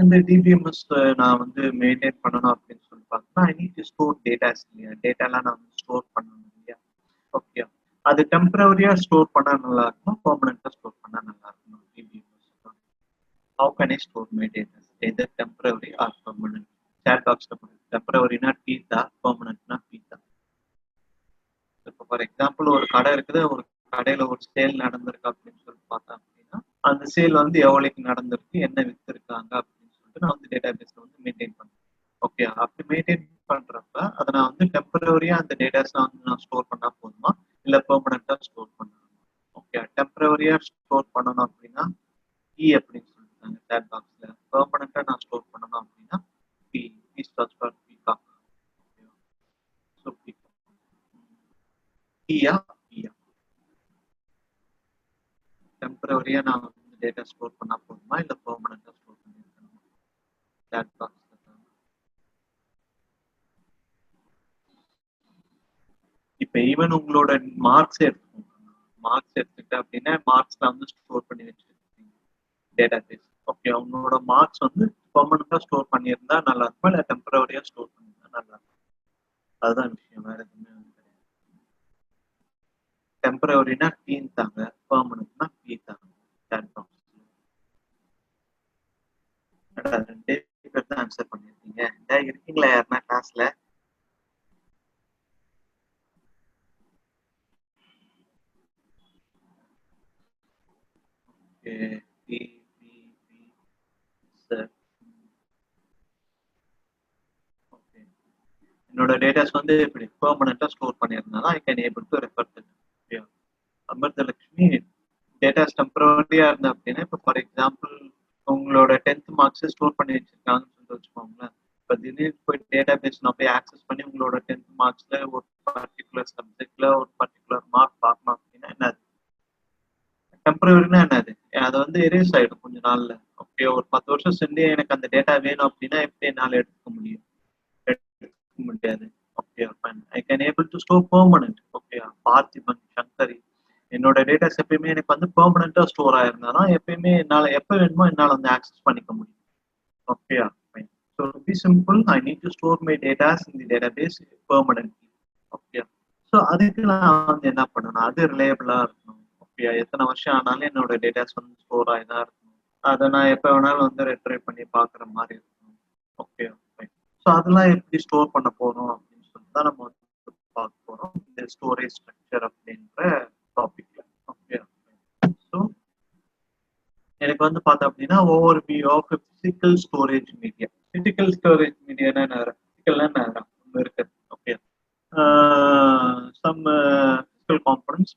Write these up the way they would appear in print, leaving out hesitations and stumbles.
in the DBMS நான் வந்து maintain பண்ணணும் அப்படின்னு சொல்லி பார்த்தா ஐ நீட் டு ஸ்டோர் டேட்டாஸ் இல்லையா, டேட்டாலாம் நான் வந்து ஸ்டோர் பண்ணணும் இல்லையா. ஓகே, அது டெம்பரவரியா ஸ்டோர் பண்ணா நல்லா இருக்கும், பெர்மனண்டா ஸ்டோர் பண்ணா நல்லா இருக்கும். DBMS how can I store my datas either temporary or permanent? Chat பாக்ஸ்ல போடுங்க. டெம்பரவரினா டீத்தா, பெர்மனன்ட்னா பீத்தா. இப்போ ஃபார் எக்ஸாம்பிள் ஒரு கடை இருக்குது, ஒரு கடையில ஒரு சேல் நடந்திருக்கு அப்படின்னு சொல்லி பார்த்தா அப்படின்னா அந்த சேல் வந்து எவ்வளவுக்கு நடந்திருக்கு, என்ன வித்திருக்காங்க அப்படின்னு சொல்லிட்டு நான் வந்து டேட்டா பேஸ்ல வந்து மெயின்டைன் பண்ணுவேன். ஓகே, அப்படி மெயின்டைன் பண்றப்ப அதை நான் வந்து டெம்பரவரியா அந்த டேட்டாஸ் வந்து நான் ஸ்டோர் பண்ணா போதுமா இல்ல பெர்மனண்டா ஸ்டோர் பண்ணணும்? ஓகே, டெம்பரவரியா ஸ்டோர் பண்ணணும் அப்படின்னா இ அப்படின்னு சொல்லிட்டாங்க சேட் பாக்ஸ்ல. பெர்மனண்டா நான் ஸ்டோர் பண்ணணும் அப்படின்னா B starts for peacock. So பியா பியா டெம்பரவரியா நான் வந்து டேட்டா ஸ்டோர் பண்ணா போதுமா இல்ல பெர்மனண்டா ஸ்டோர் பண்ணிருக்கணுமா? சேட் பாக்ஸ் இப்ப ஈவன் உங்களோட மார்க்ஸ் எடுத்துக்கோங்க. மார்க்ஸ் எடுத்துக்கிட்ட அப்படின்னா மார்க்ஸ்ல வந்து ஸ்டோர் பண்ணி வச்சிருக்கீங்க டேட்டா பேஸ். ஓகே, உங்களோட மார்க்ஸ் வந்து பெர்மனண்டா ஸ்டோர் பண்ணியிருந்தா நல்லா இருக்கும் இல்ல டெம்பரவரியா ஸ்டோர் பண்ணியிருந்தா நல்லா இருக்கும். அதுதான் விஷயம், வேற எதுவுமே வந்து கிடையாது. டெம்பரவரினா டீன் தாங்க, பெர்மனன்ட்னா பி தாங்க. சேட் பாக்ஸ் ரெண்டே பேர் தான் ஆன்சர் பண்ணிருக்கீங்க. இருக்கீங்களா யாருன்னா கிளாஸ்ல? என்னோட டேட்டாஸ் வந்து இப்படி பெர்மனண்டா ஸ்டோர் பண்ணியிருந்தாலும் I can able to refer to. Amirthalakshmi datas டெம்பரரியா இருந்தா அப்படின்னா இப்போ ஃபார் எக்ஸாம்பிள் உங்களோட 10th மார்க்ஸ் ஸ்டோர் பண்ணி வச்சிருக்காங்கன்னு சொல்லிட்டு வச்சுக்கோங்களேன். இப்போ திடீர்னு போய் டேட்டா பேஸ் நான் போய் ஆக்சஸ் பண்ணி உங்களோட 10th மார்க்ஸ்ல ஒரு பர்டிகுலர் சப்ஜெக்ட்ல ஒரு பர்டிகுலர் மார்க் பார்க்கணும் அப்படின்னா என்னது டெம்பரரினா என்னது, அதை வந்து எரேஸ் ஆயிடும் கொஞ்ச நாள்ல. ஓகே, ஒரு 10 வருஷம் சென்று எனக்கு அந்த டேட்டா வேணும் அப்படின்னா எப்படி என்னால் எடுத்துக்க முடியும்? எடுத்துக்க முடியாது. Okay, I can able to store permanent. Okay, Parthiban Sankari என்னோட டேட்டாஸ் எப்பயுமே எனக்கு வந்து பெர்மனண்டா ஸ்டோர் ஆயிருந்தாலும் எப்பயுமே என்னால எப்ப வேணுமோ என்னால வந்து ஆக்சஸ் பண்ணிக்க முடியும். Okay, so to be simple I need to store my datas in the database permanently. Okay, so அதுக்கு நான் வந்து என்ன பண்ணணும், அது ரிலையபிளா இருக்கணும். ஓகே, எத்தனை வருஷம் ஆனாலும் என்னோட டேட்டாஸ் வந்து ஸ்டோர் ஆகி தான் இருக்கணும். அதை நான் எப்போ வேணாலும் வந்து ரெட்ரைவ் பண்ணி பார்க்குற மாதிரி இருக்கணும். ஓகே, ஸோ அதெல்லாம் எப்படி ஸ்டோர் பண்ண போறோம் அப்படின்னு சொல்லிட்டு தான் நம்ம வந்து பார்க்க போறோம் இந்த ஸ்டோரேஜ் ஸ்ட்ரக்சர் அப்படின்ற டாபிக்ல. ஓகே, ஸோ எனக்கு வந்து பார்த்தோம் அப்படின்னா overview of physical storage media. Physical storage மீடியானா என்ன, பிசிக்கல்னா என்ன ஒன்று இருக்கு. Okay, some physical components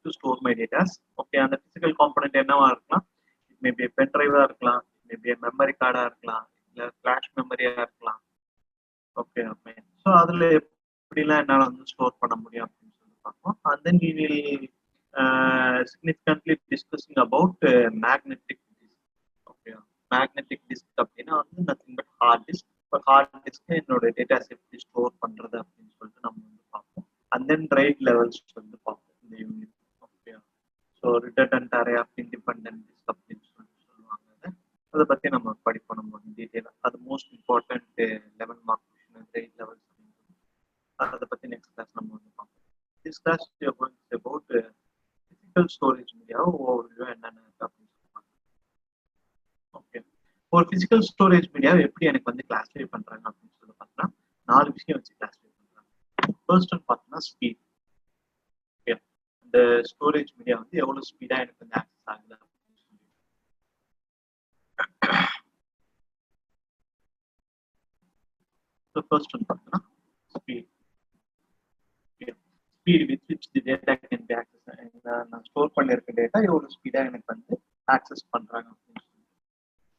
to store my datas. Okay, அந்த பிசிக்கல் காம்பனன்ட் என்னவா இருக்கலாம்? இட் மேபி பென் டிரைவா இருக்கலாம், மேபி மெமரி கார்டா இருக்கலாம், இல்லை ஃபிளாஷ் மெமரியா இருக்கலாம். ஓகே, ஸோ அதில் எப்படிலாம் என்னால் வந்து ஸ்டோர் பண்ண முடியும் அப்படின்னு சொல்லி பார்ப்போம். And then we will significantly discussing about magnetic disk. Okay, magnetic disk அப்படின்னா வந்து நத்திங் பட் ஹார்ட் டிஸ்க். இப்போ ஹார்ட் டிஸ்க் என்னோட டேட்டாஸ் எப்படி ஸ்டோர் பண்றது அப்படின்னு சொல்லிட்டு நம்ம வந்து பார்ப்போம். அண்ட் தென் ரைட் லெவல்ஸ் வந்து பார்ப்போம் இந்த unit. Okay, so redundant array of independent disk அப்படின்னு சொல்லுவாங்க. அதை பற்றி நம்ம படிப்போம் நம்ம டீட்டெயிலாக. அது most important 11 mark question right levels. அதை பற்றி நெக்ஸ்ட் கிளாஸ் நம்ம வந்து பார்ப்போம். This class about physical storage media overview என்னென்ன அப்படின்னு சொல்லுவாங்க. ஓகே, ஒரு பிசிக்கல் ஸ்டோரேஜ் மீடியாவை எப்படி எனக்கு வந்து கிளாஸிஃபை பண்றாங்க அப்படின்னு சொல்லி பார்த்தா 4 விஷயம் வச்சு கிளாஸிஃபை பண்றாங்க. ஃபர்ஸ்ட் பார்த்தீங்கன்னா ஸ்பீட். ஓகே, இந்த ஸ்டோரேஜ் மீடியா வந்து எவ்வளவு ஸ்பீடா எனக்கு வந்து ஆக்சஸ் ஆகுது அப்படின்னு சொல்லி. ஃபர்ஸ்ட் பார்த்தீங்கன்னா speed. Speed with which the data can be access. நான் ஸ்டோர் பண்ணியிருக்க டேட்டா எவ்வளவு ஸ்பீடா எனக்கு வந்து ஆக்சஸ் பண்றாங்க அப்படின்னு சொல்லி.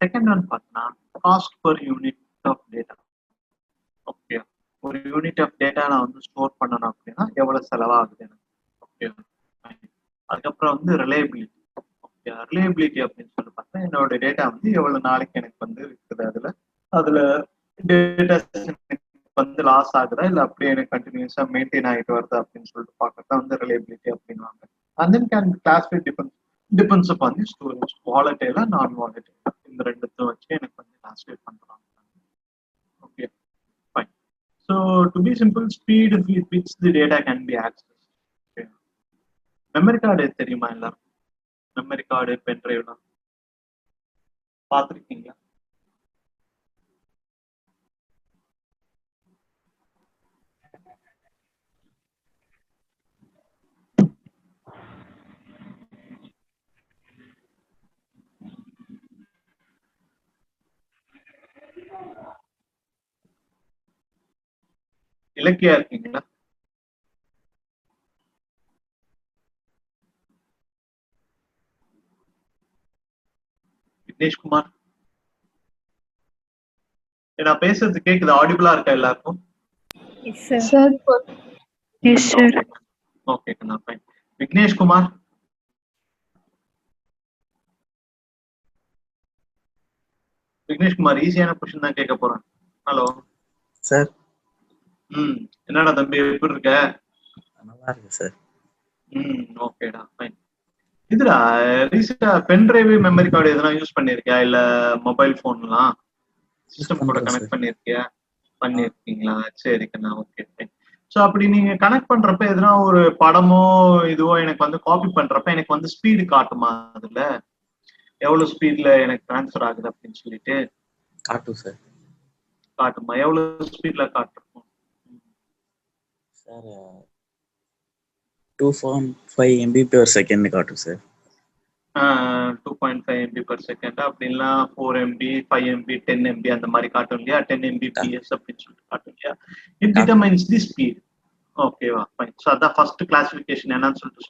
செகண்ட் ஒன் பார்த்தீங்கன்னா cost per unit of data. Okay, ஒரு யூனிட் ஆஃப் டேட்டா நான் வந்து ஸ்டோர் பண்ணணும் அப்படின்னா எவ்வளவு செலவாகுது எனக்கு. ஓகே, அதுக்கப்புறம் வந்து ரிலையபிலிட்டி. ஓகே, ரிலையபிலிட்டி அப்படின்னு சொல்லி பார்த்தா என்னோட டேட்டா வந்து எவ்வளவு நாளைக்கு எனக்கு வந்து இருக்குது, அதுல டேட்டா வந்து லாஸ் ஆகுதா இல்லை அப்படியே எனக்கு கண்டினியூஸா மெயின்டைன் ஆகிட்டு வருது அப்படின்னு சொல்லிட்டு பார்க்கறதா வந்து ரிலையபிலிட்டி அப்படின்வாங்க. And then can classify depends upon the storage, வாலட்டைலா நான் வாலட்டைலா. இந்த ரெண்டுத்தையும் வச்சு எனக்கு வந்து கிளாஸிஃபை பண்றோம். Okay fine. So to be simple, speed with which the data can be access. Memory card தெரியுமா எல்லாரும்? மெமரி கார்டு, பென் டிரைவ்லாம் பார்த்துருக்கீங்களா? இலக்கியா இருக்கீங்களா? விக்னேஷ்குமார், நான் பேசுறது கேக்குது? ஆடிபிளா இருக்கா எல்லாருக்கும்? Okay fine. விக்னேஷ்குமார், விக்னேஷ்குமார் ஈஸியான கொஸ்டின் தான் கேட்க போறேன். Hello sir. என்னடா தம்பி எப்படி இருக்க? நல்லா இருக்கு சார். ஓகேடா ஃபைன். இதுடா ரீசெண்டா பென் டிரைவ், மெமரி கார்டு எதனா யூஸ் பண்ணிருக்கியா? இல்ல மொபைல் போன்லாம் சிஸ்டம் கூட கனெக்ட் பண்ணிருக்கியா? பண்ணிருக்கீங்களா? சரிக்கண்ணா, ஓகே ஃபைன். ஸோ அப்படி நீங்க கனெக்ட் பண்றப்ப எதனா ஒரு படமோ இதுவோ எனக்கு வந்து காப்பி பண்றப்ப எனக்கு வந்து ஸ்பீடு காட்டுமா? அதுல எவ்வளவு ஸ்பீட்ல எனக்கு டிரான்ஸ்ஃபர் ஆகுது அப்படின்னு சொல்லிட்டு காட்டும் சார். காட்டுமா? எவ்வளவு ஸ்பீட்ல காட்டும் சார்? 2.5 MB/s காட்டும் சார். 2.5 MB/s அப்படின்னா 4 MB, 5 MB, 10 MB அந்த மாதிரி காட்டும் இல்லையா? 10 Mbps அப்படின்னு சொல்லிட்டு காட்டும் இல்லையா? It determines the speed. ஓகேவா ஃபைன். ஸோ அதான் ஃபர்ஸ்ட் கிளாசிஃபிகேஷன் என்னன்னு சொல்லிட்டு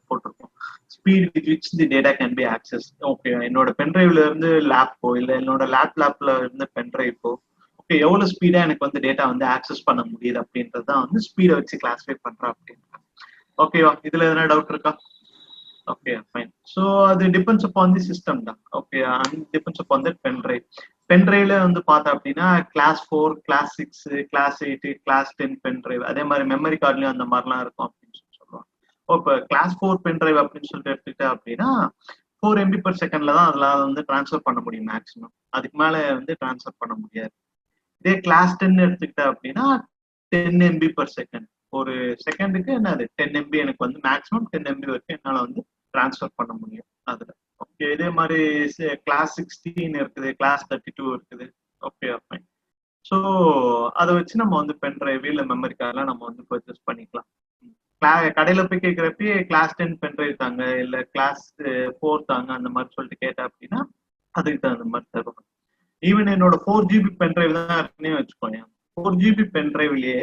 போட்டிருக்கோம். Speed with which the data can be access. Okay, என்னோட பென்ட்ரைவ்ல இருந்து லேப்போ இல்ல என்னோட லேப்ல இருந்து பென்ட்ரைவோ ஓகே எவ்வளவு ஸ்பீடா எனக்கு வந்து டேட்டா வந்து ஆக்சஸ் பண்ண முடியுது அப்படின்றது தான் வந்து ஸ்பீடை வச்சு கிளாஸிஃபை பண்றேன் அப்படின்றது. ஓகேவா? இதுல எதனா டவுட் இருக்கா? Okay fine. ஸோ அது டிபெண்ட்ஸ் அப்பான் தி சிஸ்டம் தான். Okay, and depends upon the pen drive. பென்ட்ரைவ்ல வந்து பார்த்தா அப்படின்னா class 4, class 6, class 8, class 10 pen drive. அதே மாதிரி மெமரி கார்டுலயும் அந்த மாதிரிலாம் இருக்கும் அப்படின்னு சொல்லுவாங்க. இப்போ கிளாஸ் 4 பென்ட்ரைவ் அப்படின்னு சொல்லிட்டு எடுத்துக்கிட்டேன் அப்படின்னா 4 MB/s தான் அதுல வந்து டிரான்ஸ்ஃபர் பண்ண முடியும் மேக்ஸிமம். அதுக்கு மேல வந்து டிரான்ஸ்ஃபர் பண்ண முடியாது. இதே கிளாஸ் 10 எடுத்துக்கிட்டேன் அப்படின்னா 10 MB/s. ஒரு செகண்டுக்கு என்னது 10 MB எனக்கு வந்து மேக்ஸிமம் 10 MB வரைக்கும் என்னால வந்து டிரான்ஸ்ஃபர் பண்ண முடியும் அதுல. ஓகே, இதே மாதிரி கிளாஸ் 16 இருக்குது, கிளாஸ் 32 இருக்குது. Okay fine. ஸோ அதை வச்சு நம்ம வந்து பென் டிரைவ் இல்ல மெமரி கார்டெலாம் நம்ம வந்து பர்ச்சேஸ் பண்ணிக்கலாம். கடையில போய் கேட்கிறப்ப கிளாஸ் 10 பென் டிரைவ் தாங்க இல்ல கிளாஸ் 4 தாங்க அந்த மாதிரி சொல்லிட்டு கேட்டேன் அப்படின்னா அதுக்கு தகுந்த மாதிரி தருவாங்க. ஈவன் என்னோட 4GB பென் டிரைவ் தான் இருக்குன்னே வச்சுக்கோங்க. 4GB பென் டிரைவ்லயே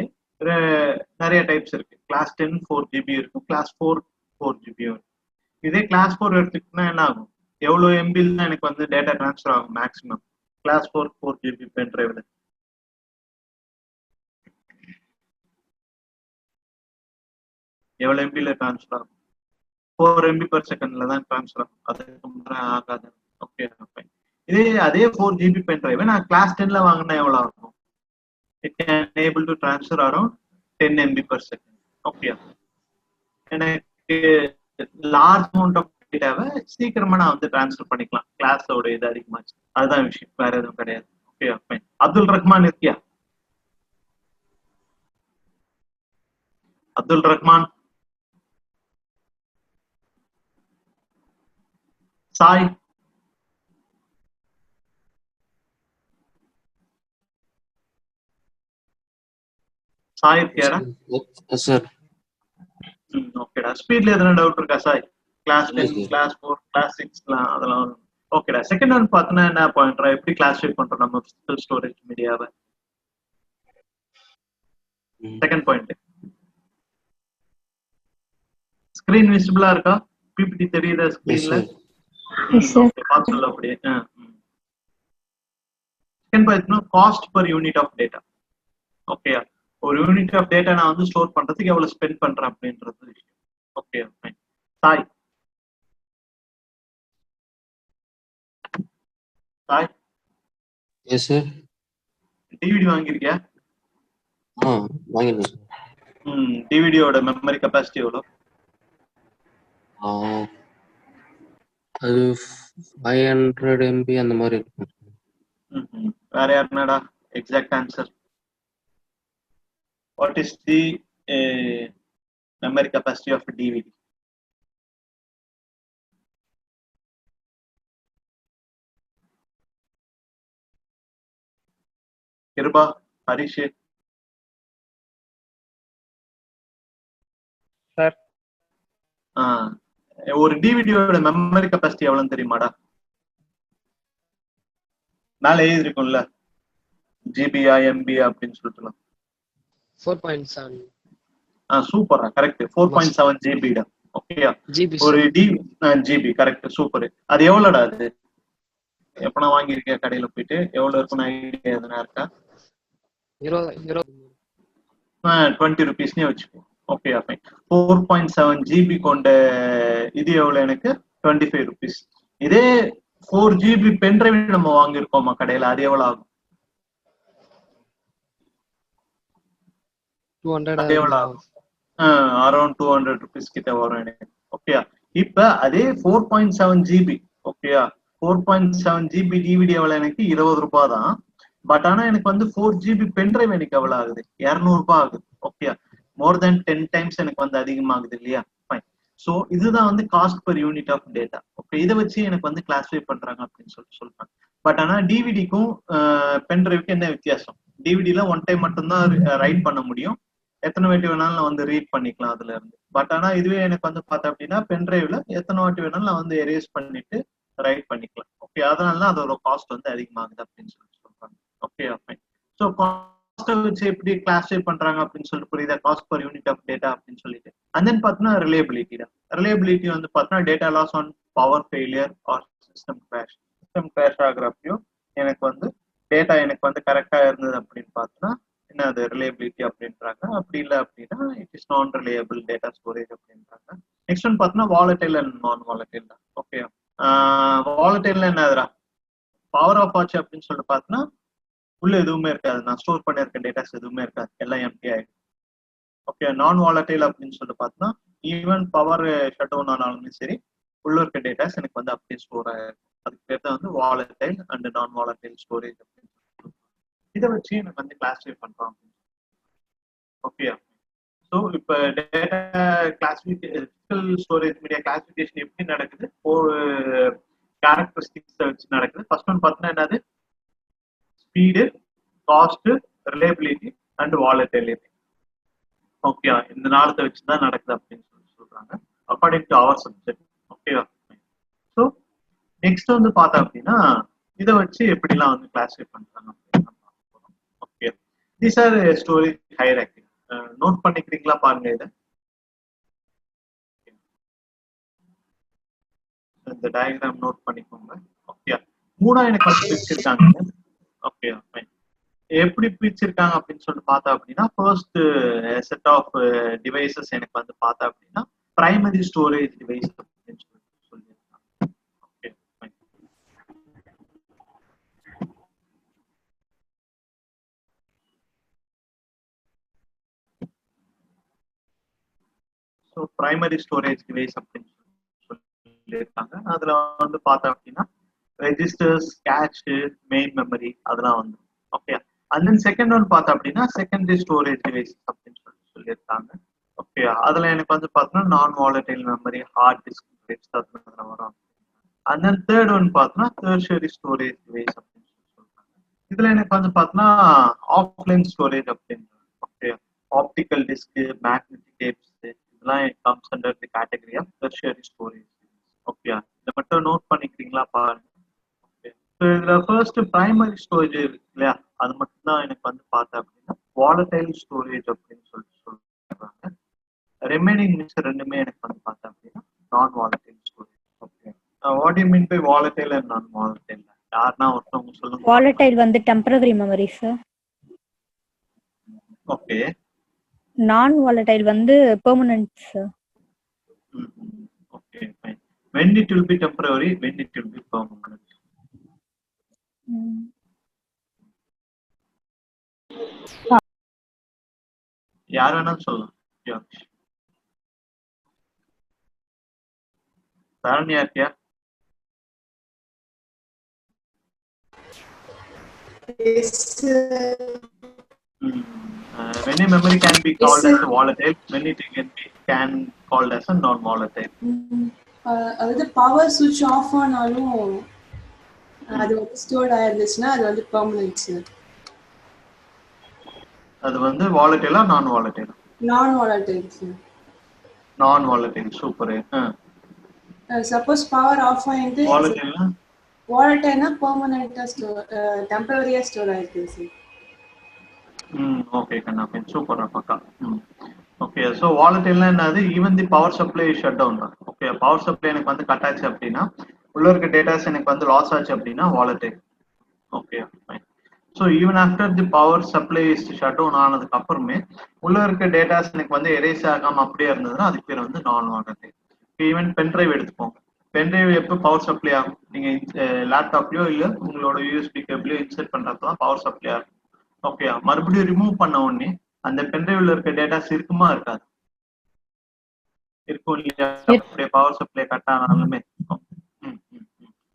நிறைய டைப்ஸ் இருக்கு. கிளாஸ் 10 4GB இருக்கும், கிளாஸ் 4 4GB இருக்கும். இதே கிளாஸ் 4 எடுத்துக்கிட்டா என்ன ஆகும்? எவ்வளவு எம்பில தான் எனக்கு வந்து டேட்டா டிரான்ஸ்ஃபர் ஆகும் மேக்ஸிமம் கிளாஸ் 4 4GB பென் டிரைவ்ல? எவ்வளவு எம்பில டிரான்ஸ்ஃபர் ஆகும்? 4 MB/s தான் டிரான்ஸ்ஃபர் ஆகும். அதுக்கு ஆகாது. Okay fine. இதே அதே 4GB பென் டிரைவ் நான் கிளாஸ் 10ல வாங்கினா எவ்வளவு ஆகும்? It can able to transfer around 10 MB/s. Okay, எனக்கு லார்ஜ் அமௌண்ட் ஆஃப் டேட்டாவை சீக்கிரமா நான் வந்து டிரான்ஸ்ஃபர் பண்ணிக்கலாம். கிளாஸோட இது அதிகமாச்சு, அதுதான் விஷயம், வேற எதுவும் கிடையாது. Okay fine. அப்துல் ரஹ்மான் இருக்கியா? அப்துல் ரஹ்மான், சாய், சாய் இருக்கியாரா? சார். ஓகேடா. ஸ்பீட்ல எதனா டவுட் இருக்கா சாய்? கிளாஸ் 10, கிளாஸ் 4, கிளாஸ் 6 அதெல்லாம் ஓகேடா. செகண்ட் ஒன் பார்த்தனா என்ன பாயிண்ட்ரா, எப்படி கிளாஸிஃபை பண்றோம் நம்ம பிசிக்கல் ஸ்டோரேஜ் மீடியாவை? செகண்ட் பாயிண்ட், ஸ்கிரீன் விசிபிளா இருக்கா? பிபிடி தெரியுதா ஸ்கிரீன்ல? பார்த்து அப்படியே. செகண்ட் பாயிண்ட்னா cost per unit of data. Okay, ஒரு யூனிட் ஆஃப் டேட்டா நான் வந்து ஸ்டோர் பண்றதுக்கு எவ்வளவு ஸ்பெண்ட் பண்றேன் அப்படின்றது விஷயம். Okay fine. Sai, Sai. Yes sir. DVD வாங்கியிருக்கியா? வாங்கிருக்கேன் சார். டிவிடியோட மெமரி கெபாசிட்டி எவ்வளோ? அது 500 MB அந்த மாதிரி இருக்கும். வேற யாருனாடா exact answer? What is the memory capacity of a DVD? Kripa, Harish. Sir ஒரு டிவிடியோட மெமரி கெப்பாசிட்டி எவ்வளவுன்னு தெரியுமாடா? மேல எழுதி இருக்கும்ல ஜிபியா எம்பியா அப்படின்னு சொல்லிட்டுலாம். 4.7 சூப்பரா, கரெக்ட். 4.7 ஜிபிடா. ஓகேயா? ஜிபி ஒரு ஜிபி, கரெக்ட், சூப்பர். அது எவ்வளோடா? அது எப்பனா வாங்கியிருக்கேன் கடையில போயிட்டு? எவ்வளவு இருக்குன்னு ஐடியா எதுனா இருக்கா? 20 rupeesனே வச்சுக்கோ. ஓகேயா, ஃபைன். 4.7 ஜிபி கொண்ட இது எவ்வளவு எனக்கு? 25 rupees. இதே 4 GB பென்ட்ரைவ் நம்ம வாங்கியிருக்கோமா கடையில, அது எவ்வளவு ஆகும்? 200 ஆகும். அரௌண்ட் 200 rupees கிட்ட வரும் எனக்கு. ஓகேயா? இப்ப அதே 4.7 GB, ஓகேயா, 4.7 GB டிவிடி எவ்வளவு எனக்கு? 20 ரூபாய் தான். பட் ஆனா எனக்கு வந்து 4 GB பென்ட்ரைவ் எனக்கு எவ்வளவு ஆகுது? 200 ரூபாய் ஆகுது. ஓகேயா? மோர் தென் 10 times எனக்கு வந்து அதிகமாகுது இல்லையா? ஃபைன். ஸோ இதுதான் வந்து cost per unit of data. Okay, இதை வச்சு எனக்கு வந்து கிளாஸிஃபை பண்றாங்க அப்படின்னு சொல்றாங்க. பட் ஆனா டிவிடிக்கும் பென்ட்ரைவுக்கும் என்ன வித்தியாசம்? டிவிடில ஒன் டைம் மட்டும்தான் ரைட் பண்ண முடியும். எத்தனை வாட்டி வேணாலும் நான் வந்து ரீட் பண்ணிக்கலாம் அதுல இருந்து. பட் ஆனா இதுவே எனக்கு வந்து பார்த்தேன் அப்படின்னா பென்ட்ரைவ்ல எத்தனை வாட்டி வேணாலும் நான் வந்து எரேஸ் பண்ணிட்டு ரைட் பண்ணிக்கலாம். ஓகே, அதனால அதோட காஸ்ட் வந்து அதிகமாகுது அப்படின்னு சொல்றாங்க. Okay, fine. ஸோ காஸ்ட்டை வச்சு எப்படி கிளாஸிஃபை பண்றாங்க அப்படின்னு சொல்லிட்டு புரியுதா? Cost per unit of data அப்படின்னு சொல்லிட்டு. அண்ட் தென் பார்த்தீங்கன்னா ரிலையபிலிட்டி தான். ரிலையபிலிட்டி வந்து பார்த்தீங்கன்னா data loss on power failure or system crash. System crash ஆகுறப்பையும் எனக்கு வந்து டேட்டா எனக்கு வந்து கரெக்டா இருந்தது அப்படின்னு பார்த்தோன்னா என்ன அது ரிலையபிலிட்டி அப்படின்றாங்க. அப்படி இல்லை அப்படின்னா இட் இஸ் நான் ரிலையபிள் டேட்டா ஸ்டோரேஜ் அப்படின்றாங்க. நெக்ஸ்ட் ஒன் பார்த்தோன்னா வாலட்டைல் அண்ட் நான் வாலட்டைல் தான். ஓகே, வாலட்டைல்ல என்னதுரா? பவர் ஆஃப் ஆச்சு அப்படின்னு சொல்லிட்டு பார்த்தோன்னா உள்ள எதுவுமே இருக்காது. நான் ஸ்டோர் பண்ணியிருக்க டேட்டாஸ் எதுவுமே இருக்காது, எல்லாம் எம்டி ஆயிடும். ஓகே, நான் வாலட்டைல் அப்படின்னு சொல்லிட்டு பார்த்தோன்னா ஈவன் பவர் ஷட் டவுன் ஆனாலுமே சரி உள்ள இருக்க டேட்டாஸ் எனக்கு வந்து அப்படியே ஸ்டோர் ஆகிருக்கும். அதுக்கு பேர் தான் வந்து volatile and non volatile storage அப்படின்னு சொல்லிட்டு. இதை வச்சு எனக்கு வந்து கிளாஸிஃபை பண்றோம். ஓகே, ஸோ இப்போ data classification storage media classification எப்படி நடக்குது? ஒரு கேரக்டரிஸ்டிக்ஸ் வச்சு நடக்குது. ஃபர்ஸ்ட் ஒன் பார்த்தீங்கன்னா என்னது? Speed, cost, reliability and volatility. Okay, இந்த நாளத்தை வச்சுதான் நடக்குது அப்படின்னு சொல்றாங்க அக்கார்டிங் டு அவர் சப்ஜெக்ட். ஓகேவா? ஸோ நெக்ஸ்ட் வந்து பார்த்தா அப்படின்னா இதை வச்சு எப்படிலாம் வந்து கிளாஸிஃபை பண்றாங்க அப்படின்னு பார்க்க போறோம். Okay, these are storage hierarchy. Note பண்ணிக்கிறீங்களா? பாருங்க இதை. இந்த டயக்ராம் நோட் பண்ணிக்கோங்க. ஓகே, மூணா எனக்கு வந்து பிரிச்சிருக்காங்க. Okay, fine. எப்படி பிரிச்சிருக்காங்க அப்படின்னு சொல்லிட்டு பார்த்தா அப்படின்னா ஃபர்ஸ்ட் செட் ஆஃப் டிவைசஸ் எனக்கு வந்து பார்த்தா அப்படின்னா பிரைமரி ஸ்டோரேஜ் டிவைஸ் அப்படின்னு சொல்லியிருக்காங்க. Okay, fine. So primary storage device அப்படின்னு சொல்லியிருக்காங்க. அதுல வந்து பார்த்தா அப்படின்னா ரெஜிஸ்டர்ஸ், கேஷ், மெயின் மெமரி அதெல்லாம் வந்து. Okay, and then second one பார்த்தா அப்படின்னா செகண்டரி ஸ்டோரேஜ் டிவைஸ் அப்படின்னு சொல்லியிருக்காங்க. ஓகே, அதுல எனக்கு வந்து பார்த்தோன்னா நான் வாலட்டைல் மெமரி, ஹார்ட் டிஸ்க் அதெல்லாம் வரும். அண்ட் தென் தேர்ட் ஒன் பார்த்தோன்னா டெர்ஷியரி ஸ்டோரேஜ் டிவைஸ் அப்படின்னு சொல்றாங்க. இதுல எனக்கு வந்து பார்த்தோன்னா ஆஃப்லைன் ஸ்டோரேஜ் அப்படின்னு. Okay, optical disk, magnetic tapes இதெல்லாம் comes under the category of tertiary storage. Okay, இதை மட்டும் நோட் பண்ணிக்கிறீங்களா? பாருங்க. ஓகே, ஸோ இதுல ஃபர்ஸ்ட் பிரைமரி ஸ்டோரேஜ் இருக்கு இல்லையா, அது மட்டும் தான் எனக்கு வந்து பார்த்தேன் அப்படின்னா வாலட்டைல் ஸ்டோரேஜ் அப்படின்னு சொல்றாங்க. ரிமைனிங் மிக்ஸ் ரெண்டுமே எனக்கு வந்து பார்த்தேன் அப்படின்னா non volatile storage. Okay, what you mean by volatile and non volatile? யாருன்னா ஒருத்தவங்க சொல்லுங்க. வாலட்டைல் வந்து temporary memory sir. Okay, non volatile வந்து permanent sir. Okay, fine. when it will be temporary, when it will be permanent? யார் வேணாலும் சொல்லலாம். சரண்யா இருக்கியா? Yes, sir. Many memory can be Yes, called sir. as a volatile, many can called as a non-volatile. அதாவது power சுவிட்ச் of ஆனாலும் அது வந்து stored ஆயிருந்துச்சுன்னா அது வந்து பெர்மனன்ட் சார். அது வந்து volatile non volatile? Non volatile sir. Non volatile. Super. Suppose power off ஆயிட்டு volatile வாலடைல்னா பெர்மனன்ட்டா ஸ்டோர் டெம்பரரியா ஸ்டோர் ஆயிருக்கு சார். ஓகே கண்ணா, சூப்பர் பக்கா. ஓகே, ஸோ வாலட்டைல்னா என்னது? Even the power supply shut down தான். ஓகே, பவர் சப்ளை எனக்கு வந்து கட் ஆச்சு அப்படின்னா, உள்ள இருக்க டேட்டாஸ் எனக்கு வந்து லாஸ் ஆச்சு அப்படின்னா volatile. Okay fine. So even after the power supply shut down ஆனதுக்கு அப்புறமே உள்ள இருக்க டேட்டாஸ் எனக்கு வந்து எரேஸ் ஆகாம அப்படியே இருந்ததுன்னா அதுக்கு பேர் வந்து நான் வாலட்டைல். ஈவன் பென்ட்ரைவ் எடுத்துக்கோங்க. பென்ட்ரைவ் எப்போ பவர் சப்ளை ஆகும்? நீங்க லேப்டாப்லயோ இல்லை உங்களோட யூஎஸ்பி கேபிளையோ இன்சர்ட் பண்றப்பதான் பவர் சப்ளை ஆகும். ஓகே, மறுபடியும் ரிமூவ் பண்ண உடனே அந்த பென்ட்ரைவ்ல இருக்க டேட்டாஸ் இருக்குமா இருக்காது? இருக்கும் இல்லையா? அப்படியே பவர் சப்ளை கட் ஆனாலுமே.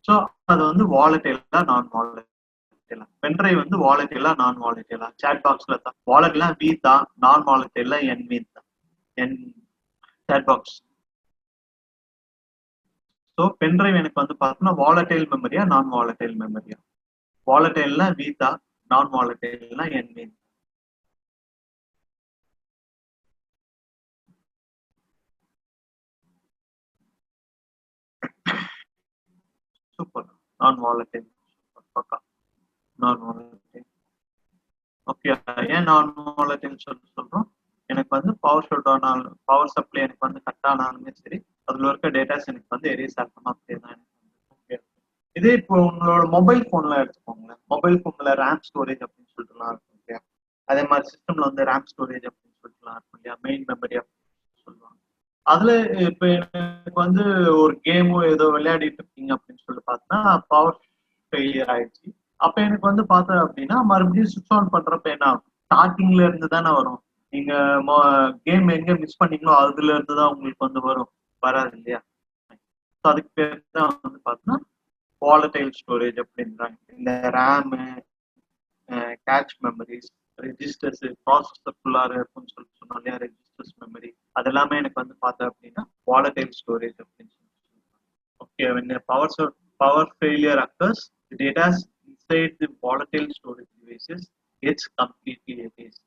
ஸோ அது வந்து வாலட்டைலா நான் வாலட்டைலா? பென்ட்ரைவ் வந்து வாலட்டைலா நான் வாலட்டைலா? சாட் பாக்ஸ்ல தான் வாலட்டைலா வி தான், நான் வாலட்டைலா என் மீன் தான், என் சாட் பாக்ஸ். ஸோ பென்ட்ரைவ் எனக்கு வந்து பார்த்தோம்னா வாலட்டைல் மெமரியா நான் வாலட்டைல் மெமரியா? வாலட்டைல்னா வி தான், நான் வாலட்டைல்னா என் மீன். சூப்பர். நான் வாலட்டைல். பக்கா நான் வாலட்டைல். ஓகே, ஏன் நான் வாலட்டைல் சொல்றோம்? எனக்கு வந்து பவர் ஷட் ஆனாலும் பவர் சப்ளை எனக்கு வந்து கட் ஆனாலுமே சரி அதுல இருக்க டேட்டாஸ் எனக்கு வந்து எரேஸ் ஆகணும் அப்படிதான் எனக்கு வந்து. ஓகே, இதே இப்போ உங்களோட மொபைல் போன்ல எடுத்துக்கோங்களேன். மொபைல் போன்ல ரேம் ஸ்டோரேஜ் அப்படின்னு சொல்லிட்டுலாம் இருக்கும் இல்லையா? அதே மாதிரி சிஸ்டம்ல வந்து ரேம் ஸ்டோரேஜ் அப்படின்னு சொல்லிட்டுலாம் இருக்கும் இல்லையா? மெயின் மெமரி அப்படின்னு சொல்லுவாங்க. அதுல இப்ப எனக்கு வந்து ஒரு கேமோ ஏதோ விளையாடிட்டு இருக்கீங்க அப்படின்னு சொல்லி பார்த்தா பவர் ஃபெயிலியர் ஆயிடுச்சு. அப்ப எனக்கு வந்து பார்த்தேன் அப்படின்னா மறுபடியும் சுவிட்ச் ஆன் பண்றப்ப என்ன ஆகும்? ஸ்டார்டிங்ல இருந்து தானே வரும். நீங்க கேம் எங்க மிஸ் பண்ணீங்களோ அதுல இருந்து தான் உங்களுக்கு வந்து வரும், வராது இல்லையா? அதுக்கு பேர் தான் வந்து பார்த்தோம்னா வாலடைல் ஸ்டோரேஜ் அப்படின்றாங்க. இந்த RAM, catch memories, registers, processor ஃபுல்லாக இருக்கும்னு சொல்லி சொன்னோம் இல்லையா? ரெஜிஸ்டர்ஸ் மெமரி அதெல்லாமே எனக்கு வந்து பார்த்தேன் அப்படின்னா வாலடைல் ஸ்டோரேஜ் அப்படின்னு சொல்லி. Okay, when a power failure occurs, the data inside the volatile storage devices gets completely erased.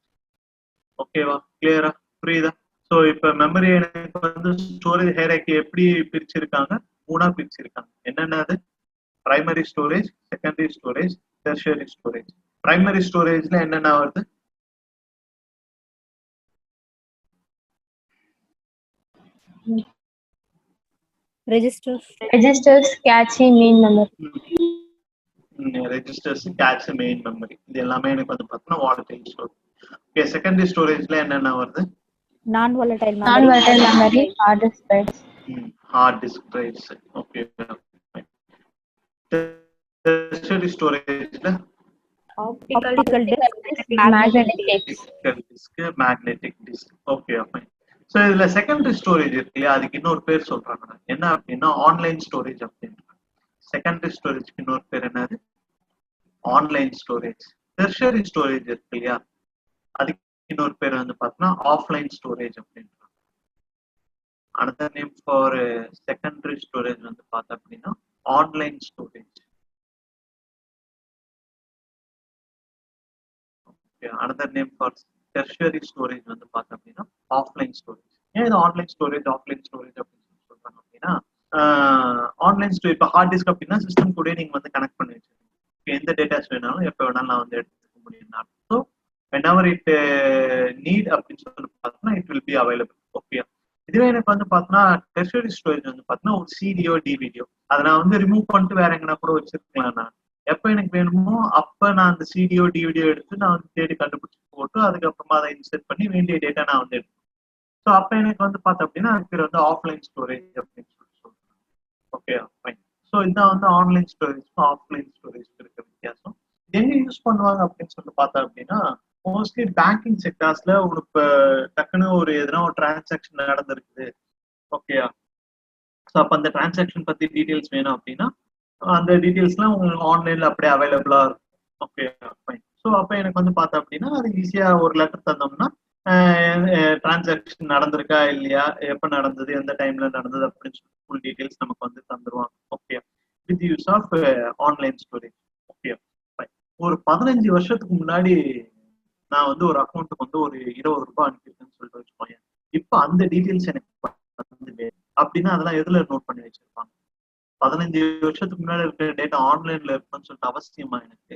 ஓகேவா? கிளியரா? புரியுதா? ஸோ இப்போ மெமரி எனக்கு வந்து ஸ்டோரேஜ் ஹைரார்கி எப்படி பிரிச்சிருக்காங்க? மூணா பிரிச்சிருக்காங்க. என்னென்னது? Primary storage, secondary storage, tertiary storage. Primary ஸ்டோரேஜ்ல என்னென்ன வருது? registers, cache, main memory. Registers, cache, main memory இது எல்லாமே எனக்கு வந்து பார்த்தோம்னா வாலடைல் ஸ்டோரேஜ். ஓகே, செகண்டரி ஸ்டோரேஜ்ல என்னென்ன வருது? Non volatile hard disk drives. Hard disk drives. Okay, tertiary ஸ்டோரேஜ்ல optical disk, magnetic disk, magnetic disk. Okay fine. So இதுல செகண்டரி ஸ்டோரேஜ் இருக்கு இல்லையா? அதுக்கு இன்னொரு பேர் சொல்றாங்க. என்ன அப்படின்னா ஆன்லைன் ஸ்டோரேஜ் அப்படின்றாங்க. செகண்டரி ஸ்டோரேஜ்க்கு இன்னொரு பேர் என்னது? Online storage. டெர்ஷியரி ஸ்டோரேஜ் இருக்கு இல்லையா? அதுக்கு இன்னொரு பேர் வந்து பார்த்தோம்னா ஆஃப்லைன் ஸ்டோரேஜ் அப்படின்றாங்க. another name for secondary storage வந்து பார்த்தா அப்படின்னா online storage. another name for tertiary storage வந்து பார்த்தா அப்படின்னா ஆஃப்லைன் ஸ்டோரேஜ். ஏன் இது ஆன்லைன் ஸ்டோரேஜ் அப்படின்னு சொல்றாங்க அப்படின்னா ஆன்லைன் ஸ்டோரேஜ் இப்போ ஹார்ட் டிஸ்க் அப்படின்னா சிஸ்டம் கூட நீங்க வந்து கனெக்ட் பண்ணி வச்சிருக்கீங்க. எந்த டேட்டாஸ் வேணாலும் எப்போ வேணாலும் நான் வந்து எடுத்துக்க முடியும். ஸோ whenever it need அப்படின்னு சொல்லி பார்த்தோம்னா it will be available. Okay, இதுவே எனக்கு வந்து பார்த்தோம்னா டெர்ஷியரி ஸ்டோரேஜ் வந்து பார்த்தோம்னா ஒரு சிடியோ டிவிடியோ அதை நான் வந்து ரிமூவ் பண்ணிட்டு வேற எங்கன்னா கூட வச்சிருக்கலாம். நான் எப்போ எனக்கு வேணுமோ அப்போ நான் அந்த சிடியோ டிவிடியோ எடுத்து நான் வந்து தேடி கண்டுபிடிச்சி போட்டு அதுக்கப்புறமா அதை இன்சர்ட் பண்ணி வேண்டிய டேட்டா நான் வந்து எடுப்பேன். ஸோ அப்போ எனக்கு வந்து பார்த்தோம் அப்படின்னா அதுக்கு பேர் வந்து ஆஃப்லைன் ஸ்டோரேஜ் அப்படின்னு சொல்றாங்க. Okay fine. ஸோ இதுதான் வந்து ஆன்லைன் ஸ்டோரேஜ்க்கும் ஆஃப்லைன் ஸ்டோரேஜ் இருக்க வித்தியாசம். எங்க யூஸ் பண்ணுவாங்க அப்படின்னு சொல்லி பார்த்தா அப்படின்னா மோஸ்ட்லி பேங்கிங் செக்டார்ஸ்ல உங்களுக்கு டக்குன்னு ஒரு எதனா ஒரு டிரான்சாக்ஷன் நடந்திருக்குது. ஓகேயா? ஸோ அப்போ அந்த டிரான்சாக்ஷன் பத்தி டீட்டெயில்ஸ் வேணும் அப்படின்னா அந்த டீட்டெயில்ஸ்லாம் உங்களுக்கு ஆன்லைன்ல அப்படியே அவைலபிளா இருக்கும். ஓகே, ஸோ அப்போ எனக்கு வந்து பார்த்தா அப்படின்னா அது ஈஸியா ஒரு லெட்டர் தந்தோம்னா டிரான்சாக்ஷன் நடந்திருக்கா இல்லையா, எப்போ நடந்தது, எந்த டைம்ல நடந்தது அப்படின்னு சொல்லி ஃபுல் டீடைல்ஸ் நமக்கு வந்து தந்துருவாங்க. Okay, with use of online storage. Okay, ஒரு 15 வருஷத்துக்கு முன்னாடி நான் வந்து ஒரு அக்கௌண்ட்டுக்கு வந்து ஒரு 20 ரூபாய் அனுப்பியிருக்கேன்னு சொல்லிட்டு வச்சுக்கோங்க. இப்போ அந்த டீடைல்ஸ் எனக்கு வந்து அப்படின்னா அதெல்லாம் எதுல நோட் பண்ணி வச்சிருப்பாங்க? 15 வருஷத்துக்கு முன்னாடி இருக்கிற டேட்டா ஆன்லைன்ல இருக்குன்னு சொல்லிட்டு அவசியமா எனக்கு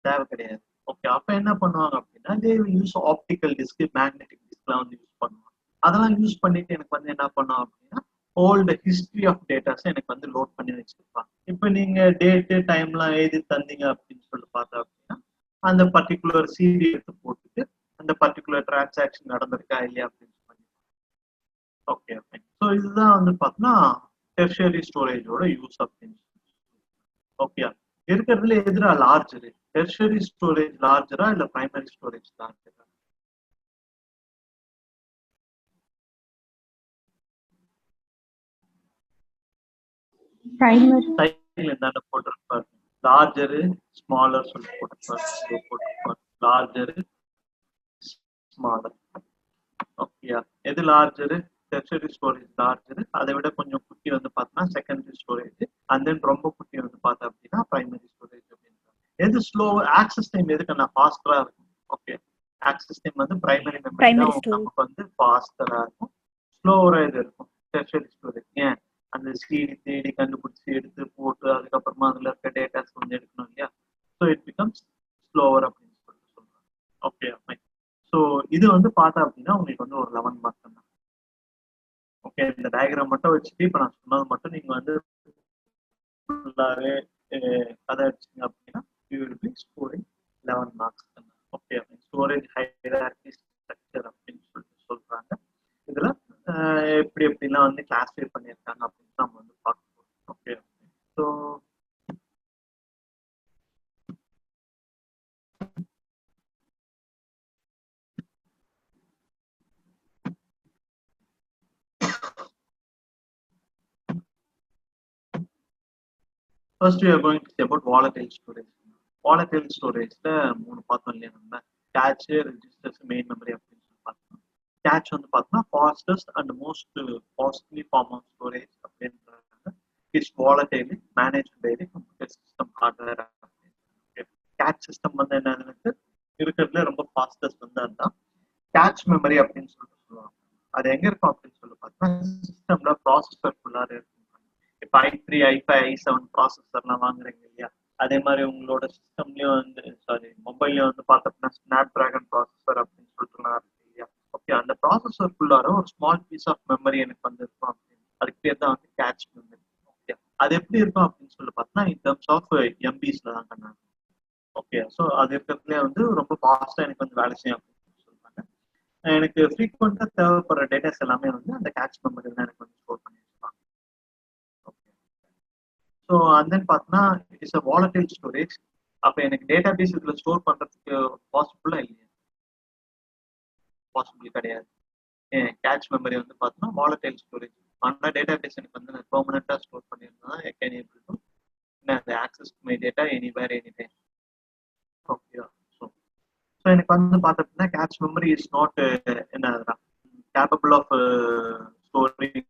தேவை கிடையாது. ஓகே, அப்ப என்ன பண்ணுவாங்க அப்படின்னா they use optical disk, magnetic டிஸ்க்லாம் வந்து யூஸ் பண்ணுவாங்க. அதெல்லாம் யூஸ் பண்ணிட்டு எனக்கு வந்து என்ன பண்ணுவோம் அப்படின்னா ஓல்டு ஹிஸ்டரி ஆஃப் டேட்டாஸ் எனக்கு வந்து லோட் பண்ணி வச்சிருப்பாங்க. இப்போ நீங்க டேட்டு டைம்லாம் எழுதி தந்தீங்க அப்படின்னு சொல்லி பார்த்தா அப்படின்னா அந்த பர்டிகுலர் சிடி எடுத்து போட்டுட்டு அந்த பர்டிகுலர் டிரான்சாக்ஷன் நடந்திருக்கா இல்லையா அப்படின்னு சொல்லி. ஓகே, ஸோ இதுதான் வந்து பார்த்தோம்னா டெர்ஷியரி ஸ்டோரேஜோட யூஸ் அப்படின்னு. ஓகே, இருக்கிறதுல எதிரா லார்ஜர், டெர்ஷியரி ஸ்டோரேஜ் லார்ஜரா இல்ல பிரைமரி ஸ்டோரேஜ் லார்ஜரா? பிரைமரி. சைட்ல என்னென்ன போட்டிருப்பாரு? லார்ஜரு, ஸ்மாலர் சொல்லி போட்டிருப்பாரு. லார்ஜரு, ஸ்மாலர். ஓகே, எது லார்ஜரு? Tertiary storage லார்ஜரு. அதை விட கொஞ்சம் குட்டி வந்து பார்த்தோம்னா செகண்டரி ஸ்டோரேஜ். அண்ட் தென் ரொம்ப குட்டி வந்து பார்த்தா அப்படின்னா பிரைமரி ஸ்டோரேஜ் அப்படின்னு. எது ஸ்லோ ஆக்சஸ் டைம் எதுக்கு நான் ஃபாஸ்டரா இருக்கும்? ஓகே, ஆக்சஸ் டைம் வந்து பிரைமரி மெமரி தான் நமக்கு வந்து ஃபாஸ்டரா இருக்கும். ஸ்லோவரா இது இருக்கும் டெர்ஷியரி ஸ்டோரேஜ். ஏன்? அந்த சிடி தேடி கண்டுபிடிச்சி எடுத்து போட்டு அதுக்கப்புறமா அதுல இருக்க டேட்டாஸ் வந்து எடுக்கணும் இல்லையா? ஸோ இட் பிகம்ஸ் ஸ்லோவர் அப்படின்னு சொல்லிட்டு சொல்றாங்க. ஓகே, ஸோ இது வந்து பார்த்தா அப்படின்னா உங்களுக்கு வந்து ஒரு 11 மார்க் தான். ஓகே, இந்த டயக்ராம் மட்டும் வச்சுட்டு இப்போ நான் சொன்னது மட்டும் நீங்க வந்து ஃபுல்லாவே கதை அடிச்சிங்க அப்படின்னா you will be scoring 11 marks. Okay, storage hierarchy structure அப்படின்னு சொல்லிட்டு சொல்றாங்க. இதுல எப்படி எப்படிலாம் வந்து கிளாஸிஃபை பண்ணியிருக்காங்க அப்படின்னு நம்ம வந்து பார்க்கணும். Okay, so first we are going to say about volatile storage. volatile storageல 3 பார்த்தோம் இல்லையா நம்ம? கேட்ச், ரெஜிஸ்டர்ஸ், மெயின் மெமரி அப்படின்னு சொல்லி பார்த்தோம். கேட்ச் வந்து பார்த்தோம்னா fastest and most costly form of storage அப்படின்றாங்க. It's volatile, managed by the computer system hardware. Cache system வந்து என்னன்னு இருக்கிறதுல ரொம்ப ஃபாஸ்டஸ்ட் வந்து அதுதான். கேட்ச் மெமரி அப்படின்னு சொல்லிட்டு சொல்லுவாங்க. அது எங்க இருக்கும் அப்படின்னு சொல்லி பார்த்தோம்னா சிஸ்டம்ல ப்ராசஸர் ஃபுல்லாக இருக்கும். இப்போ i3, i5, i7 ப்ராசஸர்லாம் வாங்குறீங்க இல்லையா? அதே மாதிரி உங்களோட சிஸ்டம்லயும் வந்து மொபைல்லையும் வந்து பார்த்தோம்னா ஸ்னாப் டிராகன் ப்ராசஸர் அப்படின்னு சொல்லிட்டுலாம் இருக்கு இல்லையா? ஓகே, அந்த ப்ராசஸர் ஃபுல்லார ஒரு ஸ்மால் பீஸ் ஆஃப் மெமரி எனக்கு வந்து இருக்கும் அப்படின்னு. அதுக்கு பேர் தான் வந்து கேட்ச் மெமரி. ஓகே, அது எப்படி இருக்கும் அப்படின்னு சொல்லி பார்த்தோம்னா இன் டர்ம்ஸ் ஆஃப் எம்பிஸ்ல தான் பண்ணாங்க. ஓகே, ஸோ அது இருக்கிறதுலே வந்து ரொம்ப ஃபாஸ்டா எனக்கு வந்து வேலை செய்யும் அப்படின்னு சொல்றாங்க. எனக்கு ஃப்ரீக்வெண்டா தேவைப்படுற டேட்டாஸ் எல்லாமே வந்து அந்த கேட்ச் மெமரி தான் எனக்கு வந்து ஸ்டோர் பண்ணி வச்சிருப்பாங்க. ஓகே, ஸோ அண்ட் தென் பார்த்தோம்னா இட்ஸ் அ வாலடைல் ஸ்டோரேஜ். அப்போ எனக்கு டேட்டா பேஸ் இதில் ஸ்டோர் பண்ணுறதுக்கு பாசிபிளா இல்லையா? பாசிபிள் கிடையாது. கேட்ச் மெமரி வந்து பார்த்தோம்னா வாலடைல் ஸ்டோரேஜ். ஆனால் டேட்டா பேஸ் எனக்கு வந்து நான் பெர்மனெண்ட்டாக ஸ்டோர் பண்ணியிருந்தா I can able to access my data anywhere any time. Okay, so எனக்கு வந்து பார்த்தோம்னா கேட்ச் மெமரி இஸ் நாட் என்ன capable of storing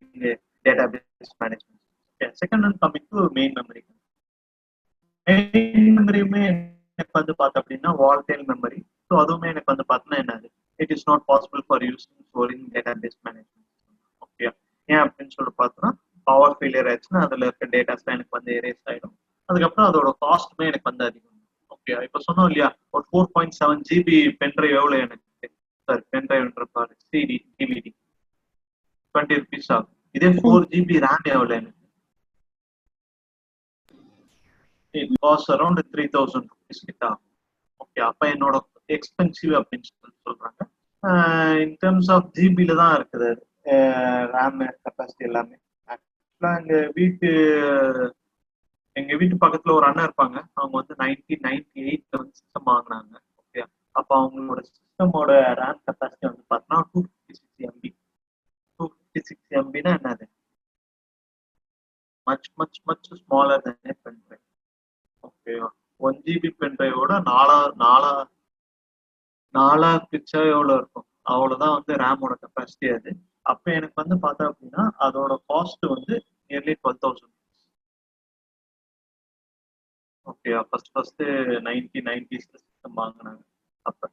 data base management. Okay, second one coming to main memory. Main மெமரியுமே எனக்கு வந்து பார்த்தோம் அப்படின்னா வாலடைல் மெமரி. ஸோ அதுவுமே எனக்கு வந்து பார்த்தோன்னா என்னது it is not possible for using storing data base management. Okay, ஏன் அப்படின்னு சொல்லி பார்த்தோம்னா பவர் ஃபெயிலியர் ஆயிடுச்சுன்னா அதில் இருக்க டேட்டாஸ்லாம் எனக்கு வந்து எரேஸ் ஆகிடும். அதுக்கப்புறம் அதோட காஸ்ட்டுமே எனக்கு வந்து அதிகம். ஓகே, இப்போ சொன்னோம் இல்லையா ஒரு 4.7 GB பென்ட்ரைவ் எவ்வளோ எனக்கு? சார் பென்ட்ரைவ்ன்ற பாரு சிடி டிவிடி 20 rupees ஆகும். இதே 4 GB ரேம் எவ்வளோ எனக்கு? இட் காஸ்ட் அரௌண்ட் 3000 rupees கிட்ட ஆகும். ஓகே, அப்போ என்னோட எக்ஸ்பென்சிவ் அப்படின்னு சொல்லி சொல்றாங்க. இன் டர்ம்ஸ் ஆஃப் ஜிபியில தான் இருக்குது ரேம் கெப்பாசிட்டி எல்லாமே. ஆக்சுவலாக எங்க வீட்டு பக்கத்துல ஒரு அண்ணன் இருப்பாங்க. அவங்க வந்து 1998 வந்து சிஸ்டம் வாங்கினாங்க. ஓகே, அப்போ அவங்களோட சிஸ்டமோட ரேம் கெப்பாசிட்டி வந்து பார்த்தோம்னா 256 MB. 256 MBனா என்னது? Much much much smaller than pen drive. ஓகேவா? 1 GB பென் டிரைவோட நாலா பிச்சா எவ்வளோ இருக்கும் அவ்வளோதான் வந்து ரேமோட கெப்பாசிட்டி அது. அப்போ எனக்கு வந்து பார்த்தா அப்படின்னா அதோட காஸ்ட் வந்து nearly 12,000. Okay first 1990s system வாங்கினாங்க அப்போ.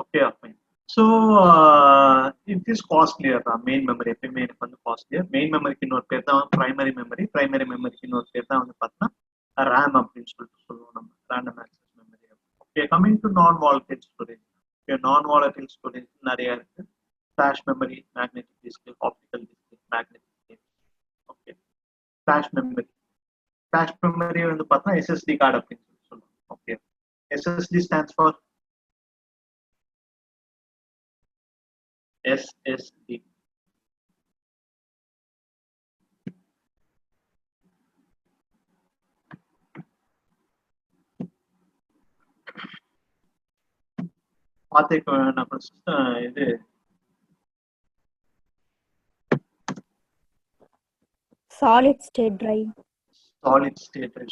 ஓகே அப்போ ஸோ இட் இஸ் காஸ்ட்லியர் தான். மெயின் மெமரி எப்பயுமே எனக்கு வந்து காஸ்ட்லியர். மெயின் மெமரிக்கு இன்னொரு பேர் தான் பிரைமரி மெமரிக்கு இன்னொரு பேர் தான் வந்து பார்த்தீங்கன்னா ரேம் அப்படின்னு சொல்லுவோம் நம்ம, random access memory. Okay coming to non volatile storage. Non volatile storage நிறைய இருக்கு. Flash memory, magnetic disk, optical disk, magnetic disk. Okay flash memory வந்து பார்த்தா எஸ்எஸ்டி கார்டு அப்படின்னு சொல்லுவோம். Okay SSD stands for SSD. இது சாலிட் ஸ்டேட் டிரைவ்.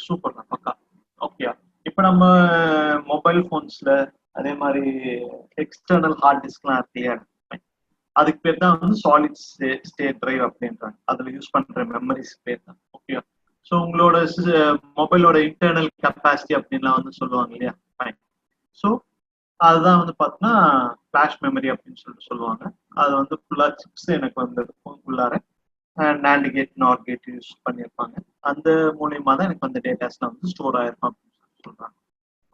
சூப்பர் தான் பக்கா. Okay இப்போ நம்ம மொபைல் போன்ஸ்ல அதே மாதிரி எக்ஸ்டர்னல் ஹார்ட் டிஸ்க்லாம் இருக்கு இல்லையா, அதுக்கு பேர் தான் வந்து சாலிட் ஸ்டேட் டிரைவ் அப்படின்றாங்க. அதுல யூஸ் பண்ற மெமரிஸ் பேர் தான். ஓகே ஸோ உங்களோட மொபைலோட இன்டர்னல் கெப்பாசிட்டி அப்படின்லாம் வந்து சொல்லுவாங்க இல்லையா. ஃபைன். ஸோ அதுதான் வந்து பார்த்தீங்கன்னா ஃபிளாஷ் மெமரி அப்படின்னு சொல்லுவாங்க. அது வந்து ஃபுல்லா சிப்ஸ் எனக்கு வந்து உள்ளார NAND gate, NOR gate use பண்ணியிருப்பாங்க. அந்த மூலியமா தான் எனக்கு வந்து டேட்டாஸ்லாம் வந்து ஸ்டோர் ஆயிருக்கும் அப்படின்னு சொல்றாங்க.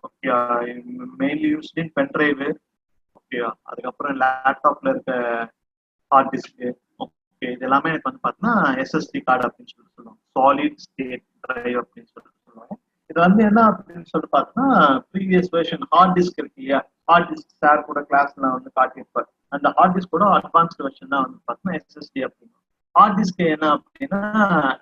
Okay mainly used in pen drive. Okay அதுக்கப்புறம் லேப்டாப்ல இருக்க ஹார்ட் டிஸ்க்கு. ஓகே இது எல்லாமே எனக்கு வந்து பார்த்தீங்கன்னா SSD கார்டு அப்படின்னு சொல்லுவாங்க. சாலிட் ஸ்டேட் டிரைவ் அப்படின்னு சொல்லுவாங்க. இது வந்து என்ன அப்படின்னு சொல்லிட்டு பார்த்தீங்கன்னா ப்ரீவியஸ் வெர்ஷன் ஹார்ட் டிஸ்க் இருக்கு இல்லையா, ஹார்ட் டிஸ்க் சார் கூட கிளாஸ்ல வந்து காட்டியிருப்பார். அந்த ஹார்ட் டிஸ்க் கூட அட்வான்ஸ்டு வெர்ஷன் தான் வந்து பார்த்தீங்கன்னா SSD அப்படின்னு. ஹார்ட் டிஸ்க் என்ன அப்படின்னா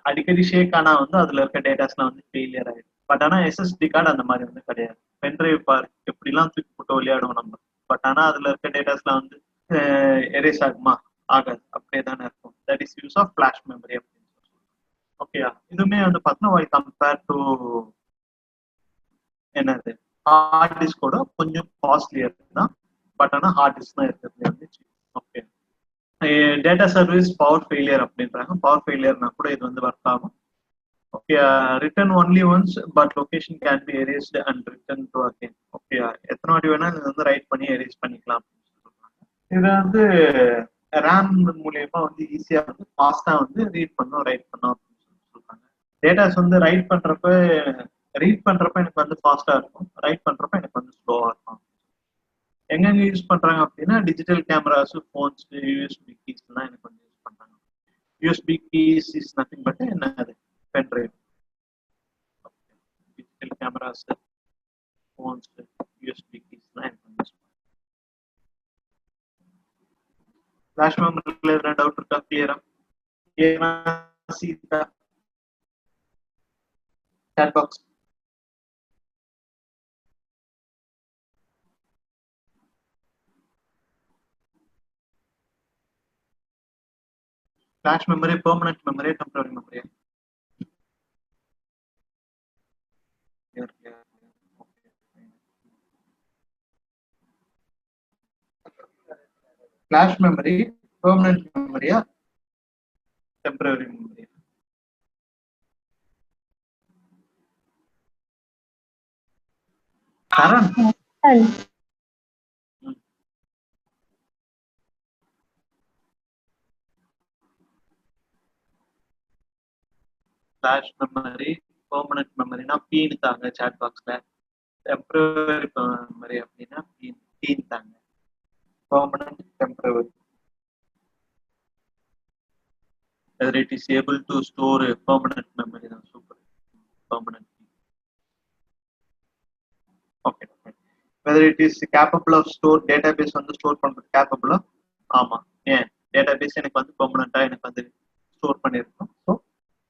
அடிக்கடி ஷேக் ஆனா வந்து அதுல இருக்க டேட்டாஸ்லாம் வந்து ஃபெயிலியர் ஆயிடும். பட் ஆனா SSD கார்டு அந்த மாதிரி வந்து கிடையாது. பென் டிரைவ் பார் எப்படிலாம் தூக்கி போட்டு விளையாடுவோம் நம்ம, பட் ஆனா அதுல இருக்க டேட்டாஸ்லாம் வந்து எரேஸ் ஆகுமா, ஆகாது, அப்படியே தானே இருக்கும். That is use of flash memory அப்படின்னு சொல்லுவாங்க. ஓகே இதுவுமே வந்து பார்த்தீங்கன்னா கம்பேர் டு என்னது ஹார்ட் டிஸ்கோட கொஞ்சம் காஸ்ட்லியர் தான். பட் ஆனா ஹார்ட் டிஸ்க் தான் இருக்கிறது வந்து. Okay data service power failure அப்படின்றாங்க. பவர் ஃபெயிலியர்னா கூட இது வந்து ஒர்க் ஆகும். Okay return only once but location can be Erased and return to again. Okay எத்தனை வாட்டி வேணா இது வந்து ரைட் பண்ணி எரேஸ் பண்ணிக்கலாம் அப்படின்னு சொல்றாங்க. இது வந்து ரேம் மூலியமா வந்து ஈஸியா வந்து ஃபாஸ்டா வந்து ரீட் பண்ணோம் ரைட் பண்ணோம் அப்படின்னு சொல்றாங்க. டேட்டாஸ் வந்து ரீட் பண்றப்ப எனக்கு வந்து ஃபாஸ்டா இருக்கும், ரைட் பண்றப்ப எனக்கு வந்து ஸ்லோவா இருக்கும். எங்கெங்க யூஸ் பண்றாங்க அப்படின்னா digital cameras, phones, USB keys எல்லாம் எனக்கு வந்து யூஸ் பண்றாங்க. USB keys is nothing but என்னது pen drive. Digital cameras, phones, USB keys எல்லாம் எனக்கு வந்து யூஸ் பண்றாங்க. ஃபிளாஷ் மெமரியில எதுனா டவுட் இருக்கா? கிளியரா Seetha chat box. Flash memory permanent memory, temporary memory? Flash memory permanent மெமரியா, டெம்பரரி மெமரியா? ஃபிளாஷ் மெமரி பெர்மனன்ட் மெமரினா பீன் தாங்க சாட் பாக்ஸ்ல. டெம்பரரி மெமரி அப்படின்னா பீன் தாங்க. Permanent, temporary. whether it is able to store a permanent memory தான் super permanent. Okay whether it is capable of store database வந்து ஸ்டோர் பண்றது capable of. ஆமா ஏன் database எனக்கு வந்து பெர்மனன்ட்டா எனக்கு வந்து ஸ்டோர் பண்ணிருக்கோம். So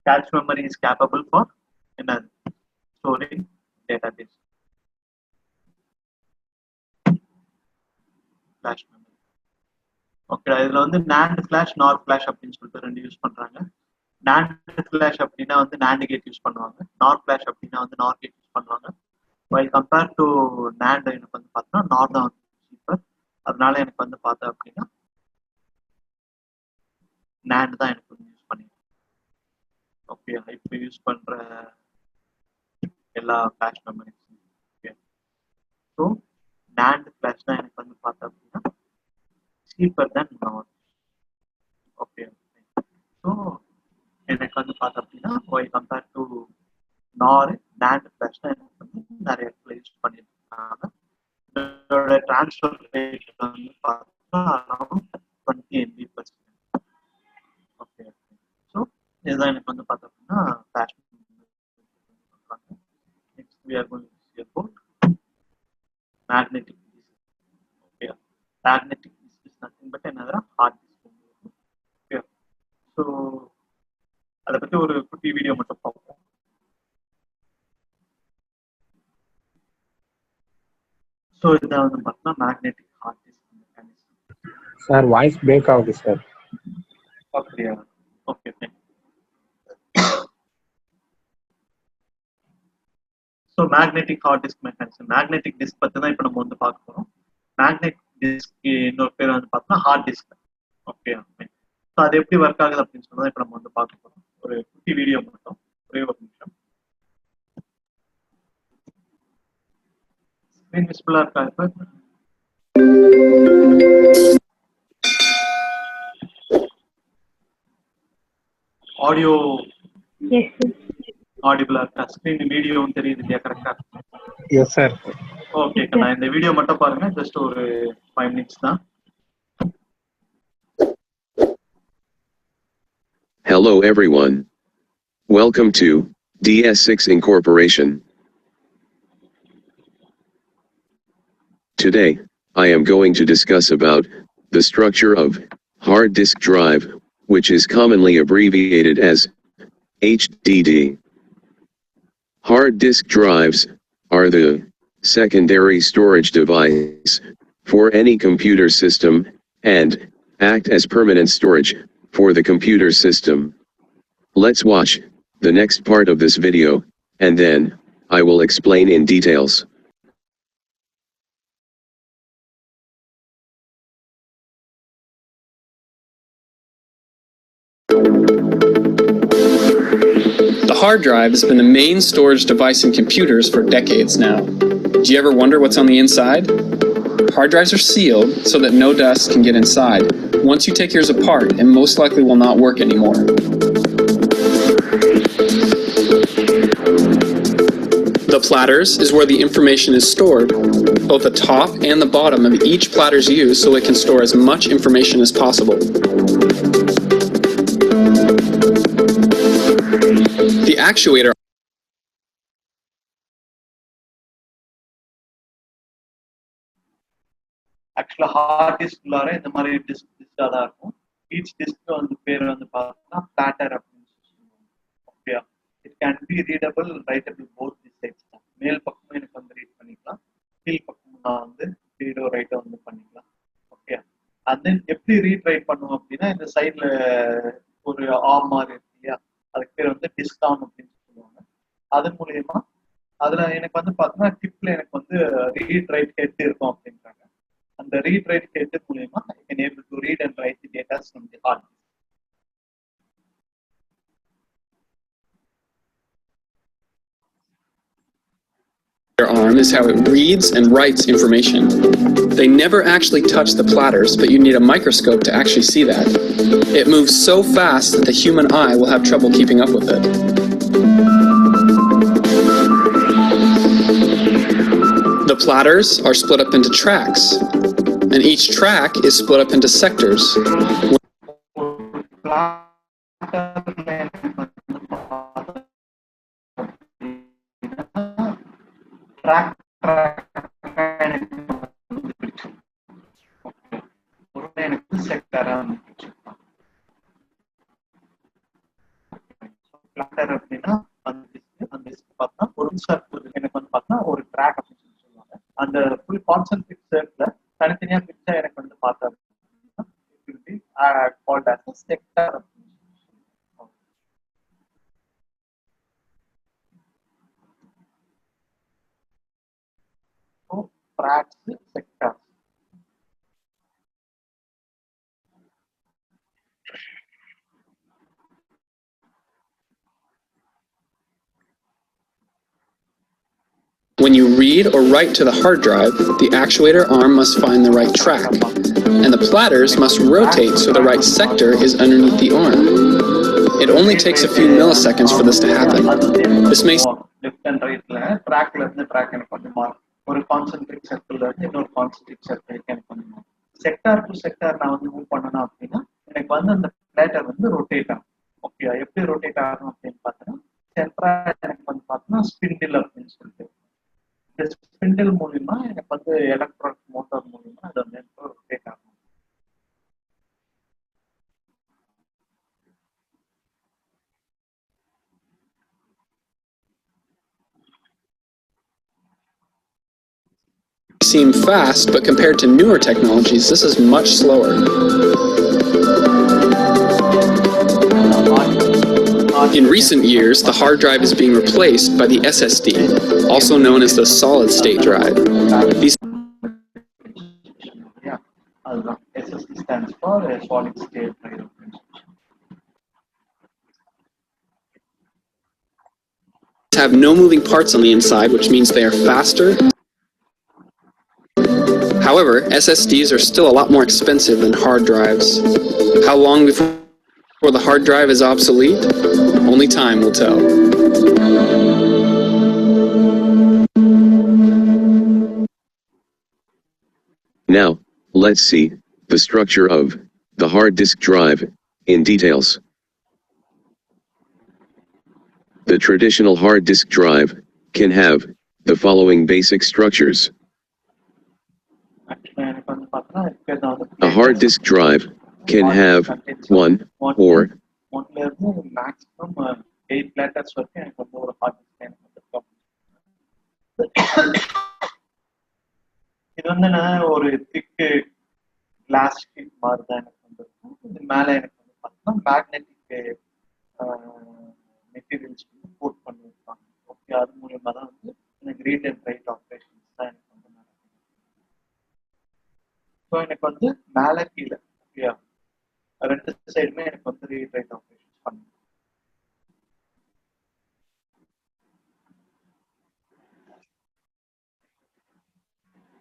cache memory is capable for என்ன storing database. flash memory. Okay இதுல வந்து NAND ஃபிளாஷ், NOR ஃபிளாஷ் அப்படின்னு சொல்லிட்டு ரெண்டு யூஸ் பண்றாங்க. NAND ஃபிளாஷ் அப்படின்னா வந்து NAND கேட் யூஸ் பண்ணுவாங்க. NOR ஃபிளாஷ் அப்படின்னா வந்து NOR கேட் யூஸ் பண்ணுவாங்க. while compared to NAND எனக்கு வந்து பார்த்தோம்னா NOR தான் சீப்பர். அதனால எனக்கு வந்து பார்த்தேன் அப்படின்னா NAND தான் எனக்கு வந்து யூஸ் பண்ணிருக்கேன். ஓகே, இப்போ யூஸ் பண்ற எல்லா flash memories. Okay, so NAND flash தான் எனக்கு வந்து பார்த்தேன் அப்படின்னா சீப்பர் தான் NOR. ஓகே, ஸோ எனக்கு வந்து பார்த்தேன் அப்படின்னா while compared to NOR NAND flash தான் எனக்கு வந்து நிறைய இடத்துல யூஸ் பண்ணியிருக்காங்க. இதோட ட்ரான்ஸ்ஃபர் ரேட் வந்து பார்த்தா அரௌண்ட் 20 MB/s. ஓகே, ஸோ இதுதான் எனக்கு வந்து பார்த்தோம் அப்படின்னா flash. Next we are going to see about magnetic disk. Okay, magnetic disk is nothing but another hard disk. Okay, so அதை பற்றி ஒரு குட்டி வீடியோ மட்டும் பார்ப்போம். ஸோ இதான் வந்து பார்த்தோம்னா magnetic hard disk mechanism. Sir voice break ஆகுது சார். அப்படியா? Okay, so magnetic hard disk mechanism, magnetic disk பற்றி தான் இப்போ நம்ம வந்து பார்க்க போகிறோம். மேக்னெட்டிக் டிஸ்க்கு இன்னொரு பேர் வந்து பார்த்தோம்னா ஹார்ட் டிஸ்க். ஓகே, ஸோ அது எப்படி ஒர்க் ஆகுது அப்படின்னு சொன்னதான் இப்போ நம்ம வந்து பார்க்க போகிறோம். ஒரு குட்டி வீடியோ மட்டும், ஒரே ஒரு நிமிஷம். ஸ்க்ரீன் விசிபிளாக இருக்கா இப்போ? Audio yes sir. ஆடிபிளா இருக்கா? ஸ்க்ரீன் வீடியோவும் தெரியுது இல்லையா? கரெக்டா? Yes sir. ஓகே, நான் இந்த வீடியோ மட்டும் பாருங்க, ஜஸ்ட் ஒரு 5 minutes தான். Hello everyone. Welcome to DS6 Incorporation. Today, I am going to discuss about the structure of hard disk drive, which is commonly abbreviated as HDD. Hard disk drives are the secondary storage device for any computer system and act as permanent storage for the computer system. Let's watch the next part of this video, and then I will explain in details. The hard drive has been the main storage device in computers for decades now. Do you ever wonder what's on the inside? Hard drives are sealed so that no dust can get inside. Once you take yours apart, it most likely will not work anymore. The platters is where the information is stored. Both the top and the bottom of each platter is used so it can store as much information as possible. The actuator ஆக்சுவலா heart டிஸ்க்லார இந்த மாதிரி டிஸ்கா தான் இருக்கும். Each disk வந்து பேர் வந்து பார்த்தோம்னா platter அப்படின்னு சொல்லுவாங்க. Okay, it can be readable writable both the sides தான். மேல் பக்கமும் எனக்கு வந்து ரீட் பண்ணிக்கலாம், கீழ் பக்கமும் நான் வந்து ரீடோ ரைட்டோ வந்து பண்ணிக்கலாம். ஓகே, அண்ட் தென் எப்படி ரீட் ரைட் பண்ணுவோம் அப்படின்னா இந்த சைட்ல ஒரு ஆர்ம் மாதிரி இருக்கு இல்லையா, அதுக்கு பேர் வந்து டிஸ்க் ஆர்ம் அப்படின்னு சொல்லுவாங்க. அது மூலியமா அதுல எனக்கு வந்து பார்த்தோம்னா டிப்ல எனக்கு வந்து ரீட் ரைட் ஹெட் இருக்கும் அப்படின்றாங்க. அந்த read write head மூலமா I can able to read and write the data from the hard disk. arm is how it reads and writes information. They never actually touch the platters, but you need a microscope to actually see that. It moves so fast that the human eye will have trouble keeping up with it. The platters are split up into tracks, and each track is split up into sectors. ஒரு track அப்படின்னு சொல்லுவாங்க. அந்த full concentric சர்க்கிள்ல தனித்தனியா பிரிச்சா எனக்கு வந்து பார்த்தா called as sector. tracks, sectors. When you read or write to the hard drive, the actuator arm must find the right track, and the platters must rotate so the right sector is underneath the arm. It only takes a few milliseconds for this to happen. This may left and right trackல இருந்து track எனக்கு வந்து ஒரு concentric சர்க்கிள்ல இருந்து இன்னொரு concentric சர்க்கிளுக்கு எனக்கு வந்து sector to sector நான் வந்து மூவ் பண்ணணும் அப்படின்னா எனக்கு வந்து அந்த பிளேட்டர் வந்து ரொட்டேட் ஆகும். ஓகே, எப்படி ரொட்டேட் ஆகும் அப்படின்னு பார்த்தீங்கன்னா சென்ட்ரா எனக்கு வந்து பார்த்தீங்கன்னா ஸ்பிண்டில் அப்படின்னு சொல்லிட்டு இந்த ஸ்பிண்டில் மூலியமா எனக்கு வந்து எலக்ட்ரானிக் மோட்டார் மூலியமா அது வந்து ரொட்டேட் ஆகும். seem fast, but compared to newer technologies, this is much slower. In recent years, the hard drive is being replaced by the SSD, also known as the solid-state drive. These SSD stands for solid-state drive. have no moving parts on the inside, which means they are faster. However, SSDs are still a lot more expensive than hard drives. How long before the hard drive is obsolete? Only time will tell. Now, let's see the structure of the hard disk drive in details. The traditional hard disk drive can have the following basic structures. A hard disk drive can have one or maximum 8 letters. இது வந்து ஒரு திக் class sheet மாதிரி தான் எனக்கு வந்துருக்கும். இது மேல எனக்கு வந்து பார்த்தீங்கன்னா மேக்னெட்டிக் மெட்டீரியல்ஸ் வந்து கோட் பண்ணியிருப்பாங்க. ஓகே, அது மூலியமா தான் வந்து எனக்கு ரீட் அண்ட் ரைட் ஆப்ரேஷன்ஸ் தான் எனக்கு வந்து நடக்கும். ஸோ எனக்கு வந்து மேலே கீழே ஓகேயா ரெண்டு சைடுமே எனக்கு வந்து ரீட் ரைட் ஆப்ரேஷன்ஸ் பண்ணும்.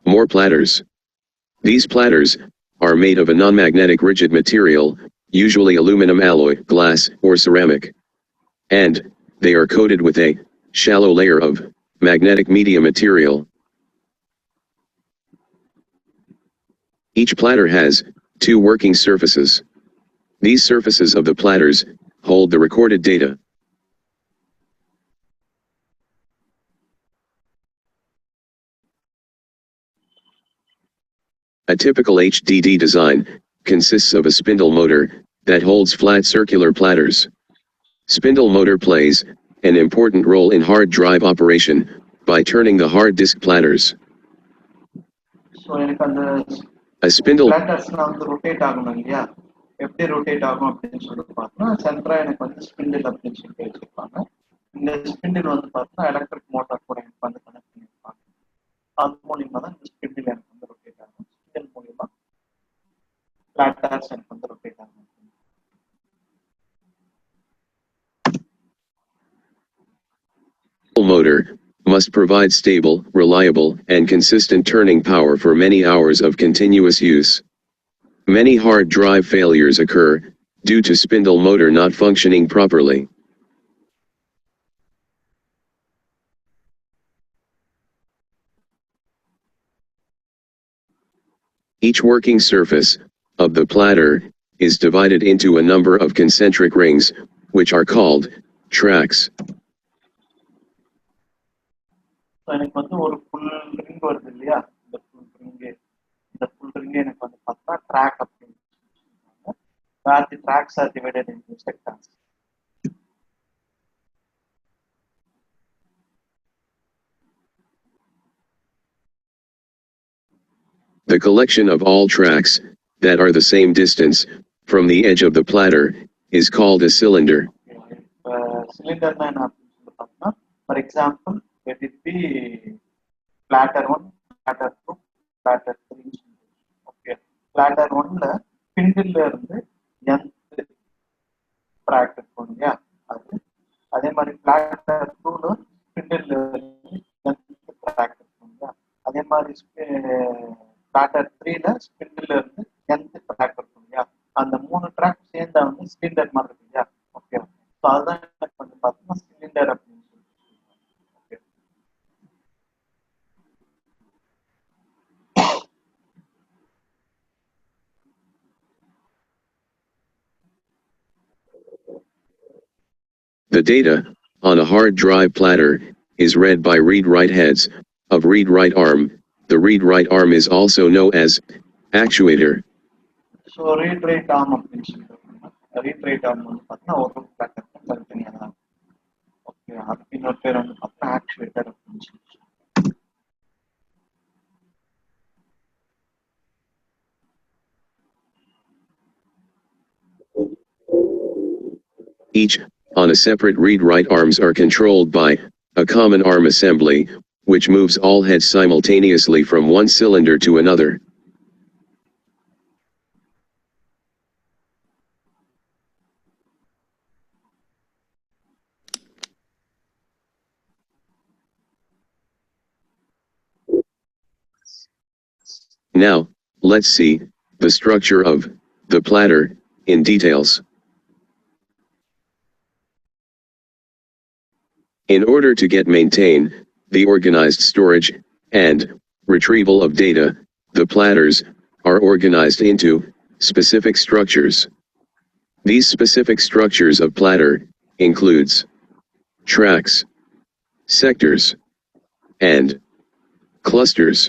More platters. These platters are made of a non-magnetic rigid material, usually aluminum alloy, glass, or ceramic. And they are coated with a shallow layer of magnetic media material. Each platter has 2 working surfaces. These surfaces of the platters hold the recorded data. A typical HDD design consists of a spindle motor that holds flat circular platters. Spindle motor plays an important role in hard drive operation by turning the hard disk platters. So எனக்கு அந்த A spindle பிளாட்டர்ஸ்லாம் வந்து rotate ஆகணும் இல்லையா? எப்படி rotate ஆகும் அப்படின்னு சொல்லிட்டு பார்த்தோம்னா சென்ட்ரா எனக்கு வந்து ஸ்பிண்டில் அப்படின்னு சொல்லி வச்சிருப்பாங்க. இந்த ஸ்பிண்டில் வந்து பார்த்தோம்னா எலக்ட்ரிக் மோட்டார் கூட எனக்கு வந்து கனெக்ட் பண்ணியிருப்பாங்க. அது மூலியமா தான் இந்த ஸ்பிண்டில் எனக்கு வந்து ரொட்டேட் ஆகும். ஸ்பிண்டில் மூலியமா பிளாட்டர்ஸ் எனக்கு வந்து ரொட்டேட் ஆகும். motor must provide stable, reliable, and consistent turning power for many hours of continuous use. Many hard drive failures occur due to spindle motor not functioning properly. Each working surface of the platter is divided into a number of concentric rings, which are called tracks. எனக்கு வந்து ஒரு full ring வருது இல்லையா? இந்த full ring எனக்கு வந்து பார்த்தா track அப்படின்னு சொல்லுவாங்க. Where the tracks are divided into sectors. The collection of all tracks that are the same distance from the edge of the platter is called a cylinder. Cylinder na என்ன அப்படின்னு சொல்லி பார்த்தோம்னா, for example, let it be platter 1, platter 2, platter 3. Okay. Platter 1 ல spindle ல இருந்து nth track இருக்கும் இல்லையா, அது அதே மாதிரி platter 2 ல spindle ல இருந்து nth track இருக்கும் இல்லையா, அதே மாதிரி platter 3 ல spindle ல இருந்து nth track இருக்கும் இல்லையா, அந்த 3 ட்ராக் சேர்ந்தா வந்து சிலிண்டர் மாதிரி இருக்கு இல்லையா. ஓகே, ஸோ அதுதான் எனக்கு வந்து பார்த்தீங்கன்னா சிலிண்டர் அப்படின்னு சொல்லி. Okay, The data on a hard drive platter is read by read-write heads of read-write arm. The read-write arm is also known as actuator. So read write arm அப்படின்னு சொல்லிட்டு read write arm வந்து பார்த்தீங்கன்னா ஒரு பிளாட்டருக்கு தனித்தனியாக தான். Okay, அதுக்கு இன்னொரு பேர் வந்து பார்த்தீங்கன்னா ஆக்சுவேட்டர் அப்படின்னு சொல்லி. Each, on a separate read-write arms are controlled by a common arm assembly, which moves all heads simultaneously from one cylinder to another. Now, let's see the structure of the platter in details. In order to maintain the organized storage and retrieval of data, the platters are organized into specific structures. These specific structures of platter includes tracks, sectors, and clusters.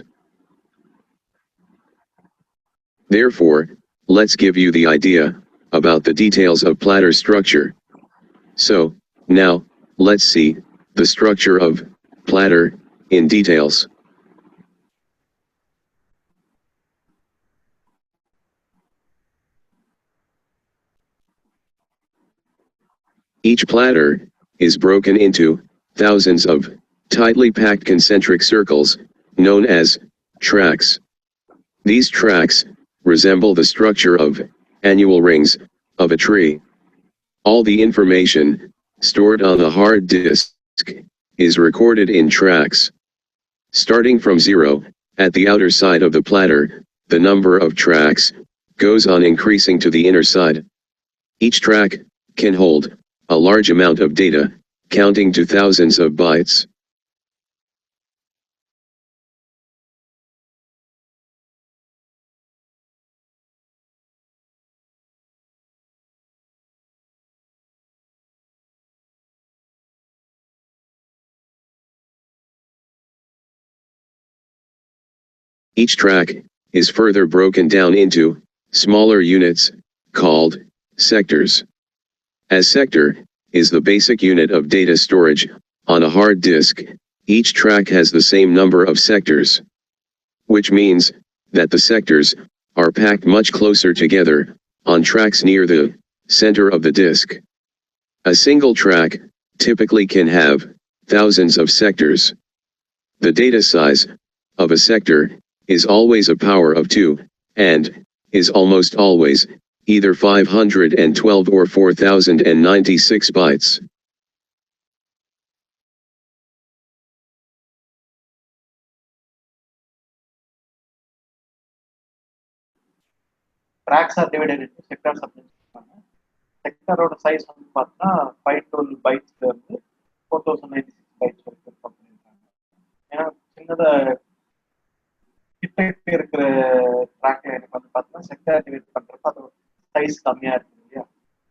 Therefore, let's give you the idea about the details of platter structure. So, now, let's see the structure of platter in details. Each platter is broken into thousands of tightly packed concentric circles, known as tracks. These tracks resemble the structure of annual rings of a tree. All the information stored on a hard disk is recorded in tracks. Starting from 0, at the outer side of the platter, the number of tracks goes on increasing to the inner side. Each track can hold a large amount of data, counting to thousands of bytes. Each track is further broken down into smaller units, called sectors. As sector is the basic unit of data storage on a hard disk, each track has the same number of sectors, which means that the sectors are packed much closer together on tracks near the center of the disk. A single track typically can have thousands of sectors. The data size of a sector is always a power of 2, and is almost always either 512 or 4096 bytes. Tracks are divided into sectors அப்படின்னு சொல்றாங்க. செக்டரோட size வந்து பார்த்தா 512 பைட்ஸ்ல இருந்து 4096 bytes வரைக்கும் இருக்கும் அப்படின்றாங்க. ஏன்னா சின்னதா கிட்ட இருக்கிற ட்ராக் எனக்கு வந்து பார்த்தீங்கன்னா செக்டர் ஆக்டிவேட் பண்றப்ப அதோட சைஸ் கம்மியா இருக்கு இல்லையா,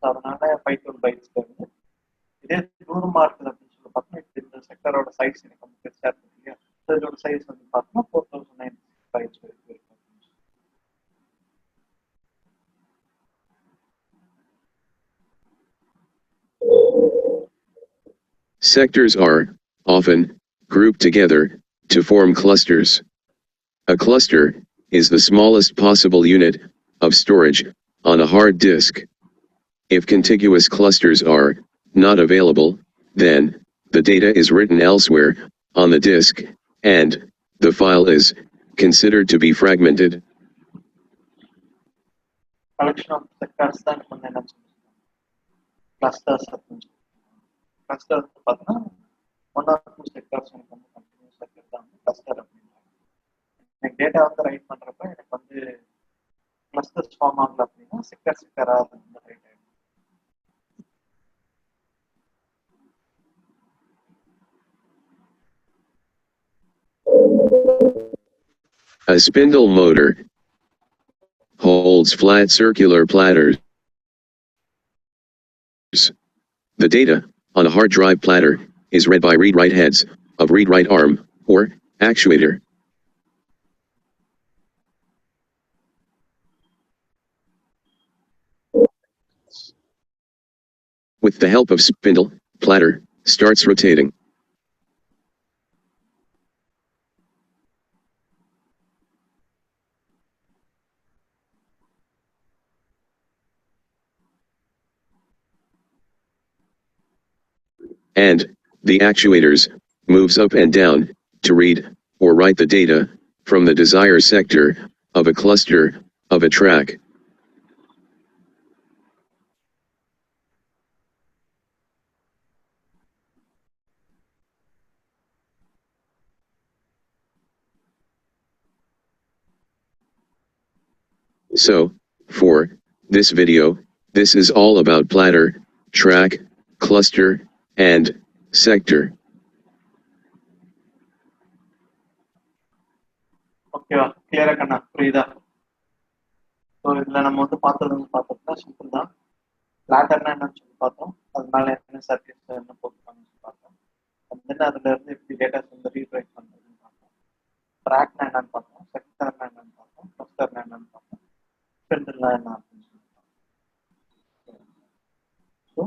அதனால 512 பைட்ஸ்ல இருந்து இதே தூரமா இருக்குது அப்படின்னு சொல்லி பார்த்தோம்னா இந்த செக்டரோட சைஸ் எனக்கு வந்து பெருசா இருக்கு இல்லையா, இதோட சைஸ் வந்து பார்த்தோம்னா 4096 பைட்ஸ் வரைக்கும் இருக்கு. Sectors are often grouped together to form clusters. A cluster is the smallest possible unit of storage on a hard disk. If contiguous clusters are not available, then the data is written elsewhere on the disk, and the file is considered to be fragmented. collection of sectors தான் எனக்கு வந்து என்ன சொல்லுவாங்க clusters அப்படின்னு சொல்லுவாங்க. Cluster பார்த்தீங்கன்னா 1 or 2 sectors எனக்கு வந்து கண்டினியூஸ் இருக்கிறது தான் வந்து கிளஸ்டர் அப்படின்றாங்க. எனக்கு டேட்டா வந்து ரைட் பண்றப்ப எனக்கு வந்து கிளஸ்டர்ஸ் ஃபார்ம் ஆகல அப்படின்னா செக்டராக வந்து ரைட் ஆகிடும். A spindle motor holds flat circular platters. The data on a hard drive platter is read by read-write heads of read-write arm or actuator. With the help of spindle, platter starts rotating. And the actuators moves up and down to read or write the data from the desired sector of a cluster of a track. So, for this video, this is all about platter, track, cluster, and sector. ஓகேவா கிளியரா கண்ணா புரியுதா? So இதில் நம்ம வந்து பார்த்தோம்னா simple தான். பிளாட்டர்னா என்னன்னு சொல்லி பார்த்தோம், அதனால என்ன சர்க்கியூட்ஸ் என்ன போட்டுருக்காங்கன்னு பார்த்தோம். தென் அதுல இருந்து எப்படி டேட்டாஸ் வந்து ரீட்ரைட் பண்ணுறதுன்னு பார்த்தோம். ட்ராக்னா என்னன்னு பார்த்தோம், செக்டர்னா என்னன்னு பார்த்தோம், கிளஸ்டர்னா என்னன்னு பார்த்தோம், ஸ்பிண்டில்னா என்ன அப்படின்னு சொல்லி பார்த்தோம். ஸோ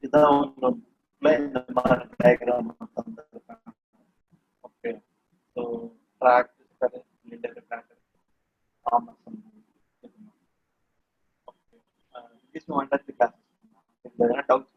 இதான் உங்களுக்குள்ள இந்த மாதிரி டயக்ராம் தந்துருக்காங்க. Okay, so track doubts